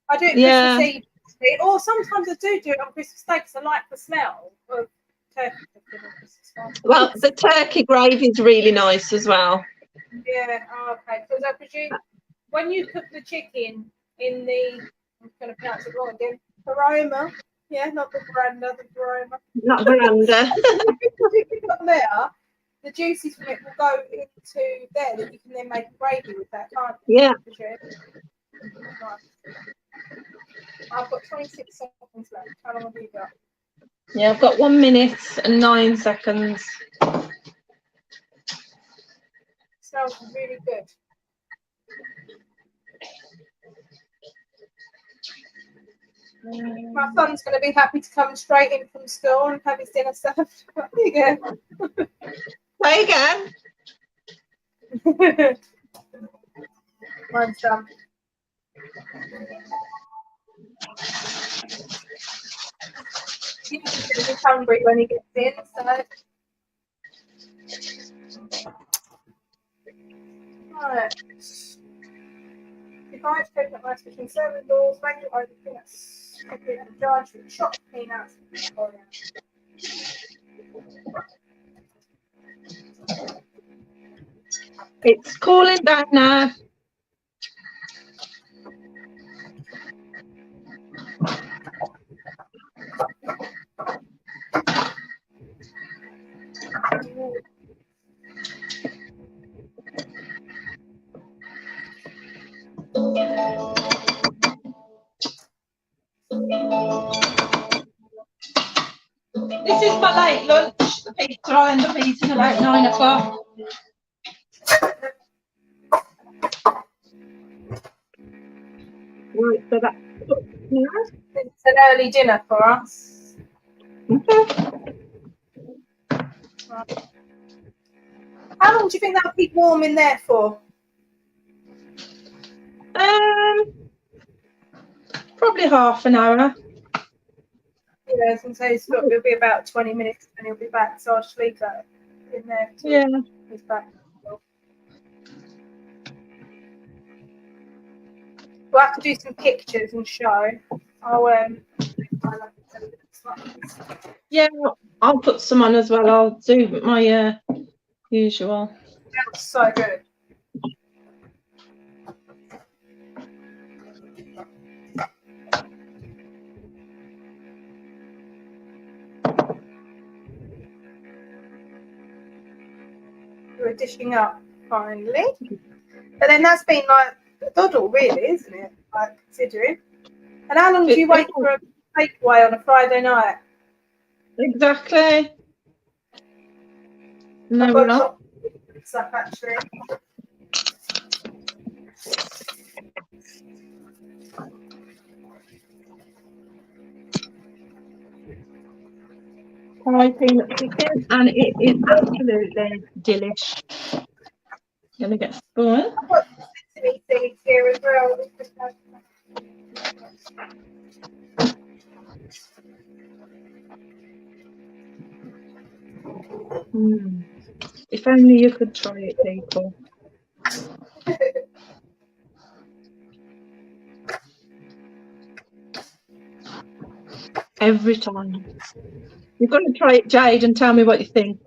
I do it Yeah. Christmas Eve, or sometimes I do it on Christmas Day because I like the smell of turkey cooking on Christmas Day. Well, the turkey gravy is really nice as well. Yeah, oh, okay. Because I presume when you cook the chicken in the, I'm going to pronounce it wrong again, paroma. Yeah, not the veranda, the paroma. Not veranda. Chicken on there, the juices from it will go into there that you can then make gravy with that, can't you? Yeah. Right. I've got 26 seconds left. How long have you got? Yeah, I've got 1 minute and 9 seconds. Smells really good. My son's going to be happy to come straight in from school and have his dinner served. There you go. Say again. Mine's done. He's going to be hungry when he gets in, so. Right. Divide coconut rice between serving balls, make your own peanuts, and judge with chopped peanuts. Oh, yeah. It's cooling down now. This is my late lunch. The pizza I end up eating about 9 o'clock. Right, so that's It's an early dinner for us. okay. Right. How long do you think that'll keep warm in there for? Probably half an hour. Yeah, I was going to say it'll be about 20 minutes and he'll be back, so I'll just leave that in there. Yeah. He's back. We'll have to do some pictures and show. Yeah, I'll put some on as well. I'll do my usual. That's so good. We're dishing up finally. But then that's been like a doddle, really, isn't it? Like, considering. And how long do you wait for a takeaway on a Friday night? Exactly. No, we're not. Stuff actually. Fried peanut chicken, and it is absolutely delish. Gonna get spoiled. I've got sesame seeds here as well. If only you could try it, people. Every time. You've got to try it, Jade, and tell me what you think.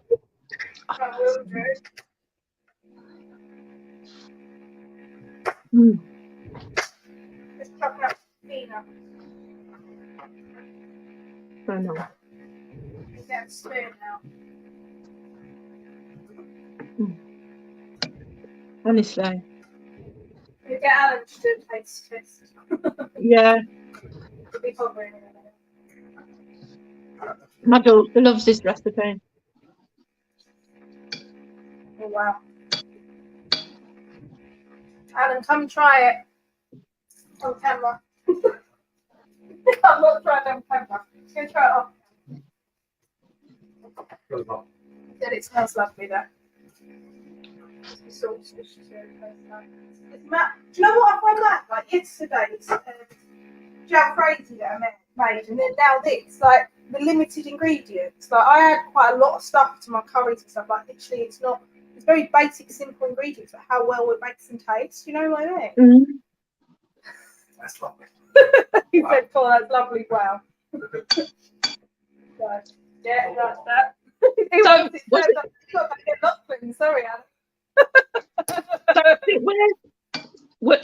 I will do. Just chopping up peanuts. So nice. You get a spoon now. Honestly. You get Alan to do a taste test. Yeah. He'll be hovering in a minute. My daughter loves this recipe. Oh, wow. Alan, come try it on camera. I'm not trying it on camera. I'm going to try it off. Said it smells lovely, though. It's sausage. It's Matt. Do you know what I found that? Like yesterday's jam crazy that I made, and then now this. Like, the limited ingredients. Like I add quite a lot of stuff to my curries and stuff. Like literally, it's very basic, simple ingredients, but how well it makes them taste. You know what I mean? That's lovely. You said, "Paul, that's lovely." Wow. So, yeah, that's that. Sorry, Anna.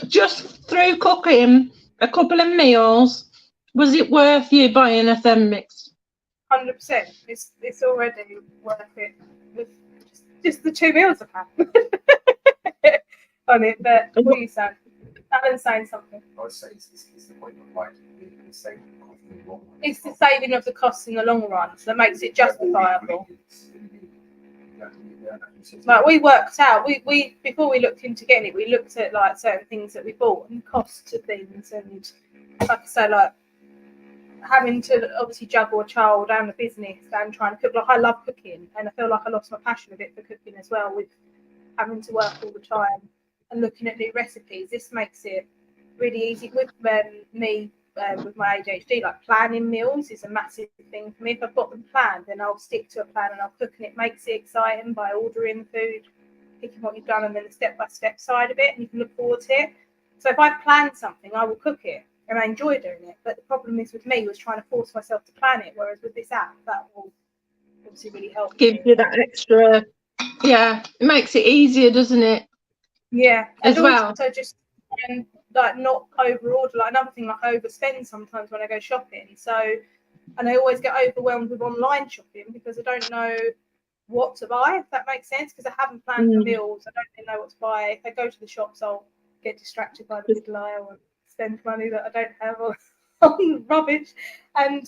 Just through cooking a couple of meals, was it worth you buying a Thermomix? 100%. It's already worth it. With just the 2 meals I've had on it. But what are you saying? Alan's saying something. I would say it's the point of like the saving cost in the long run. It's the saving of the costs in the long run, so that makes it justifiable. Like we worked out, we before we looked into getting it, we looked at like certain things that we bought and costs of things, and like I say, like having to obviously juggle a child and a business and trying to cook. Like I love cooking, and I feel like I lost my passion a bit for cooking as well with having to work all the time and looking at new recipes. This makes it really easy with me. With my ADHD, like planning meals is a massive thing for me. If I've got them planned, then I'll stick to a plan and I'll cook, and it makes it exciting by ordering food, picking what you've done, and then the step-by-step side of it, and you can look forward to it. So if I've planned something, I will cook it, and I enjoy doing it. But the problem is with me was trying to force myself to plan it, whereas with this app, that will obviously really help. Gives you that extra, it makes it easier, doesn't it? Yeah, as and well. also just like not over order. Like another thing, like I overspend sometimes when I go shopping. So, and I always get overwhelmed with online shopping because I don't know what to buy, if that makes sense, because I haven't planned for meals. I don't really know what to buy. If I go to the shops, I'll get distracted by the middle aisle and spend money that I don't have on rubbish. And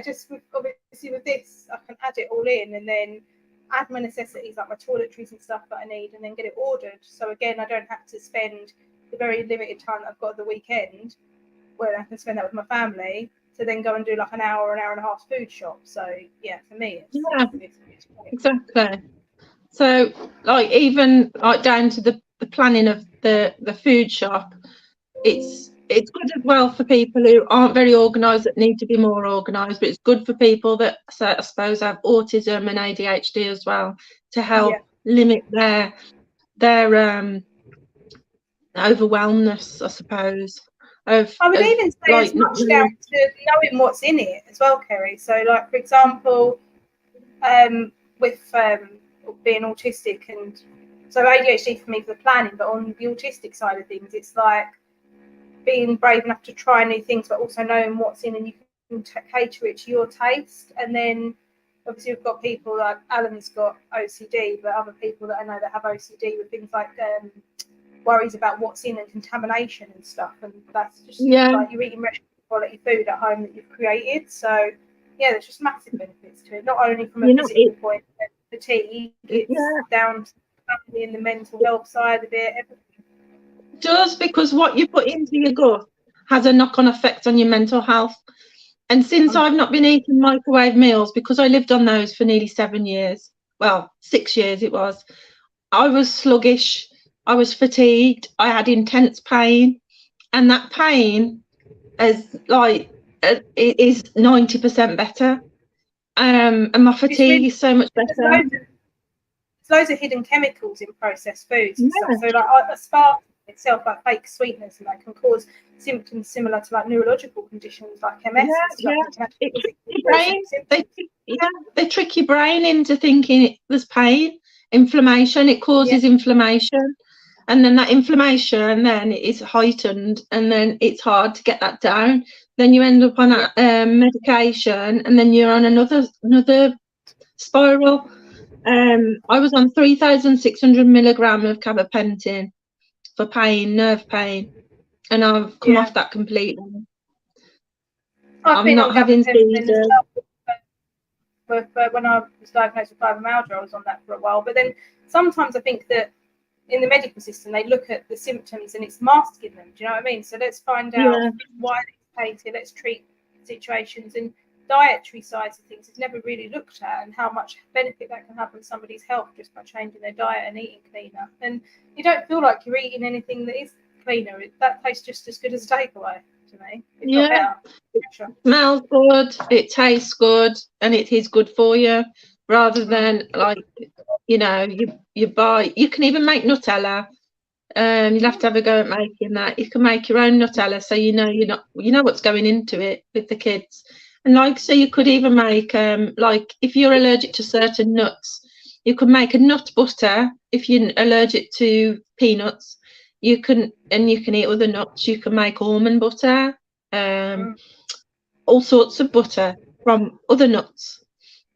just obviously with this, I can add it all in and then add my necessities like my toiletries and stuff that I need, and then get it ordered. So again, I don't have to spend the very limited time that I've got at the weekend, where I can spend that with my family, to then go and do like an hour and a half food shop. So yeah, for me, it's exactly. So like even like down to the planning of the food shop, it's good as well for people who aren't very organised, that need to be more organised, but it's good for people that, so I suppose, have autism and ADHD as well, to help limit their overwhelmness, I suppose. I would even say like, as much down to knowing what's in it as well, Kerry. So like for example, with being autistic, and so ADHD for me for the planning, but on the autistic side of things, it's like being brave enough to try new things, but also knowing what's in, and you can cater it to your taste. And then obviously we've got people like Alan's got OCD, but other people that I know that have OCD with things like worries about what's in and contamination and stuff. And that's just like you're eating restaurant quality food at home that you've created. So yeah, there's just massive benefits to it, not only from a physical point of fatigue, it's down to the mental health side of it, everything. Does, because what you put into your gut has a knock-on effect on your mental health. And since I've not been eating microwave meals, because I lived on those for nearly 7 years, well, 6 years it was, I was sluggish, I was fatigued, I had intense pain, and that pain is 90% better, and my fatigue is so much better. There's loads of hidden chemicals in processed foods and stuff. So like aspartame itself, like fake sweetness, and that can cause symptoms similar to like neurological conditions like MS. They trick your brain into thinking there's pain, inflammation. It causes inflammation, and then that inflammation then is heightened, and then it's hard to get that down. Then you end up on that medication, and then you're on another spiral. I was on 3,600 milligram of gabapentin for pain, nerve pain, and I've come off that completely. I'm not having seizures. But when I was diagnosed with fibromyalgia, I was on that for a while. But then sometimes I think that in the medical system, they look at the symptoms and it's masking them. Do you know what I mean? So let's find out why they take it. Let's treat situations. And dietary sides of things is never really looked at, and how much benefit that can have on somebody's health just by changing their diet and eating cleaner. And you don't feel like you're eating anything that is cleaner. That tastes just as good as a takeaway. to me. It's Yeah. not better. Sure. Smells good, it tastes good, and it is good for you, rather than like, you know, you buy, you can even make Nutella. You'll have to have a go at making that. You can make your own Nutella, so you know what's going into it with the kids. And like, so you could even make like, if you're allergic to certain nuts, you can make a nut butter. If you're allergic to peanuts, you can eat other nuts. You can make almond butter, all sorts of butter from other nuts.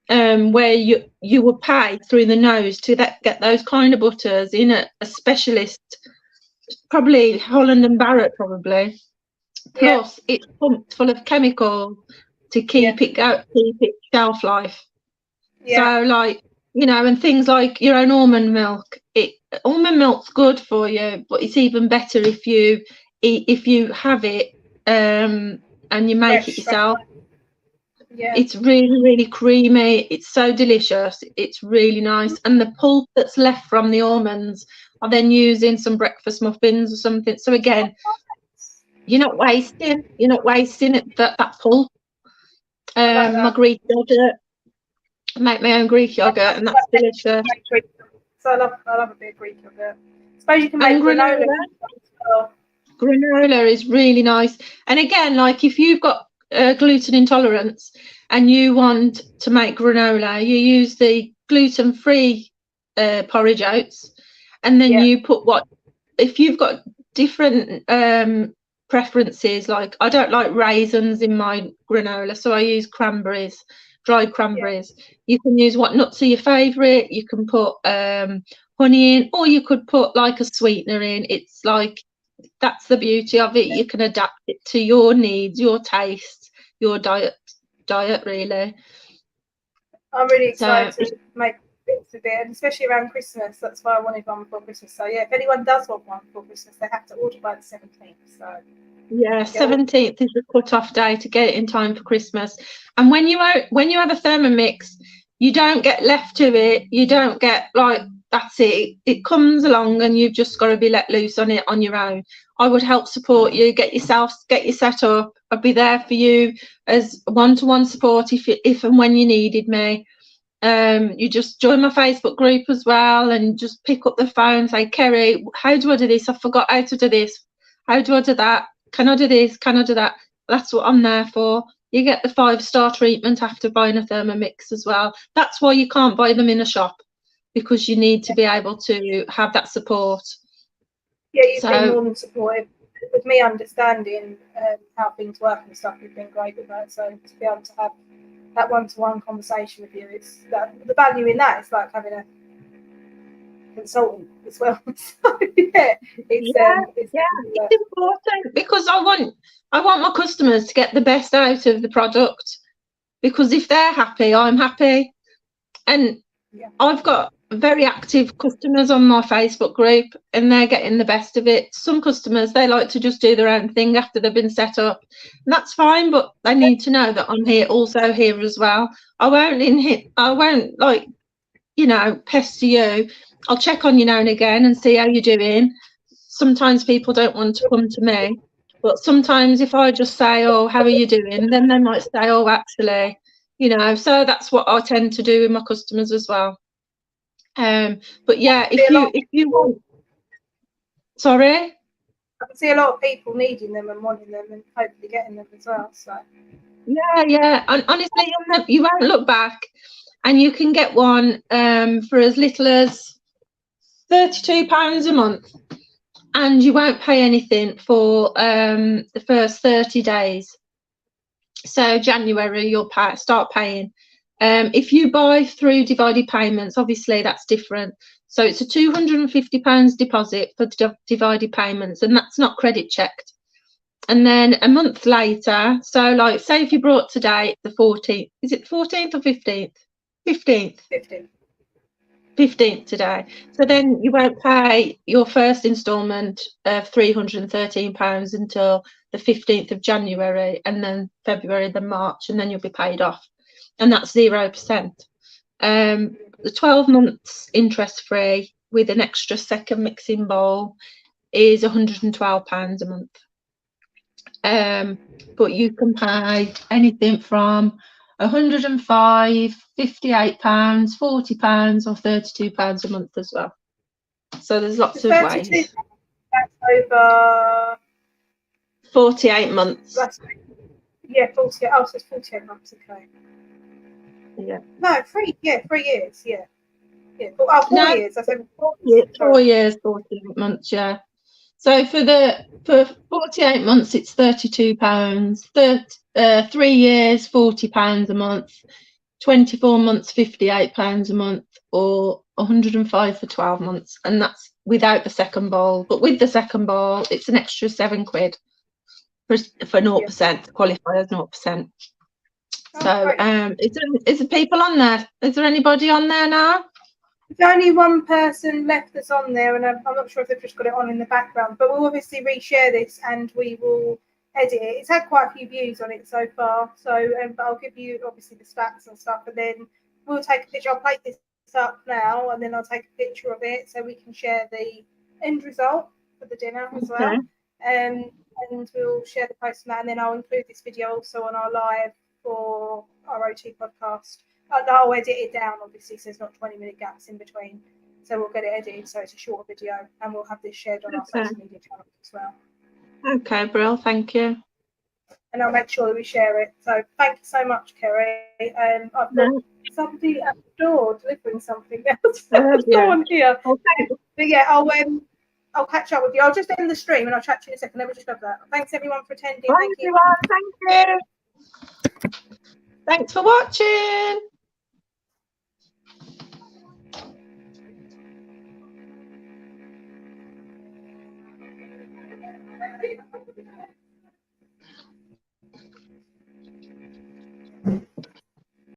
Where you will pay through the nose to get those kind of butters in a specialist, probably Holland and Barrett probably. Plus, it's pumped full of chemicals to keep it shelf life. So, like, you know, and things like your own almond milk. Almond milk's good for you, but it's even better if you have it and you make Fresh, it yourself. Yeah. It's really, really creamy. It's so delicious. It's really nice. And the pulp that's left from the almonds, I then use in some breakfast muffins or something. So again, you're not wasting that pulp. My Greek yogurt. I make my own Greek yogurt, and that's delicious. So I love a bit of Greek yogurt. I suppose you can make granola. Granola is really nice. And again, like if you've got gluten intolerance and you want to make granola, you use the gluten-free porridge oats, and then you put if you've got different preferences, like I don't like raisins in my granola, so I use cranberries, dried cranberries. You can use what nuts are your favourite. You can put honey in, or you could put like a sweetener in. It's like, that's the beauty of it. You can adapt it to your needs, your taste, your diet really. I'm really excited to make bits of it, and especially around Christmas. That's why I wanted one before Christmas. So yeah, if anyone does want one before Christmas, they have to order by the 17th. So yeah, 17th is the cut-off day to get it in time for Christmas. And when you have a Thermomix, you don't get left to it. You don't get like, that's it. It comes along and you've just got to be let loose on it on your own. I would help support you, get you set up. I'd be there for you as one-to-one support if and when you needed me. You just join my Facebook group as well, and just pick up the phone and say, Kerry, how do I do this? I forgot how to do this. How do I do that? Can I do this? Can I do that? That's what I'm there for. You get the 5-star treatment after buying a Thermomix as well. That's why you can't buy them in a shop, because you need to be able to have that support. Yeah, you've been more than supportive. With me understanding how things work and stuff, you've been great with that. So to be able to have that one-to-one conversation with you, it's the value in that. It's like having a consultant as well. So it's important, because I want my customers to get the best out of the product, because if they're happy, I'm happy. And I've got very active customers on my Facebook group, and they're getting the best of it. Some customers, they like to just do their own thing after they've been set up, and that's fine, but they need to know that I'm here as well. I won't like, you know, pester you. I'll check on you now and again and see how you're doing. Sometimes people don't want to come to me, but sometimes if I just say, oh, how are you doing, then they might say, oh, actually, you know. So that's what I tend to do with my customers as well. But yeah, if you want, sorry, I can see a lot of people needing them and wanting them and hopefully getting them as well. So yeah, and honestly, you won't look back, and you can get one for as little as £32 a month, and you won't pay anything for the first 30 days. So January you'll start paying. If you buy through divided payments, obviously that's different. So it's a £250 deposit for divided payments, and that's not credit checked. And then a month later, so like say if you brought today the 14th, is it 14th or 15th? 15th today. So then you won't pay your first instalment of £313 until the 15th of January, and then February, then March, and then you'll be paid off. And that's 0%. The 12 months interest free with an extra second mixing bowl is £112 a month. But you can pay anything from £105, £58, £40 or £32 a month as well. So there's lots of ways. That's over 48 months. Yeah, 48. Oh, so it's 48 months. Okay. Yeah. No, 3 years. Yeah. Yeah. Oh, 4 No, years. I said 4 years, 48 months. Yeah. So for 48 months, it's £32. 3 years, £40 a month. 24 months, £58 a month, or 105 for 12 months, and that's without the second bowl. But with the second bowl, it's an extra £7 for 0%, qualify as 0%. So is there people on there? Is there anybody on there now? There's only one person left that's on there, and I'm not sure if they've just got it on in the background, but we'll obviously reshare this and we will edit it. It's had quite a few views on it so far, so but I'll give you obviously the stats and stuff, and then we'll take a picture. I'll plate this up now, and then I'll take a picture of it so we can share the end result for the dinner as well. And we'll share the post on that, and then I'll include this video also on our live for our OT podcast. I'll edit it down, obviously, so there's not 20-minute gaps in between. So we'll get it edited so it's a shorter video, and we'll have this shared on our social media channels as well. Okay, Brill, thank you. And I'll make sure that we share it. So thank you so much, Kerry. I've got somebody at the door delivering something else. There's no one here. Okay. But yeah, I'll catch up with you. I'll just end the stream and I'll chat to you in a second. Let me just grab that. Thanks everyone for attending. Thank you. Thank you. Thanks for watching.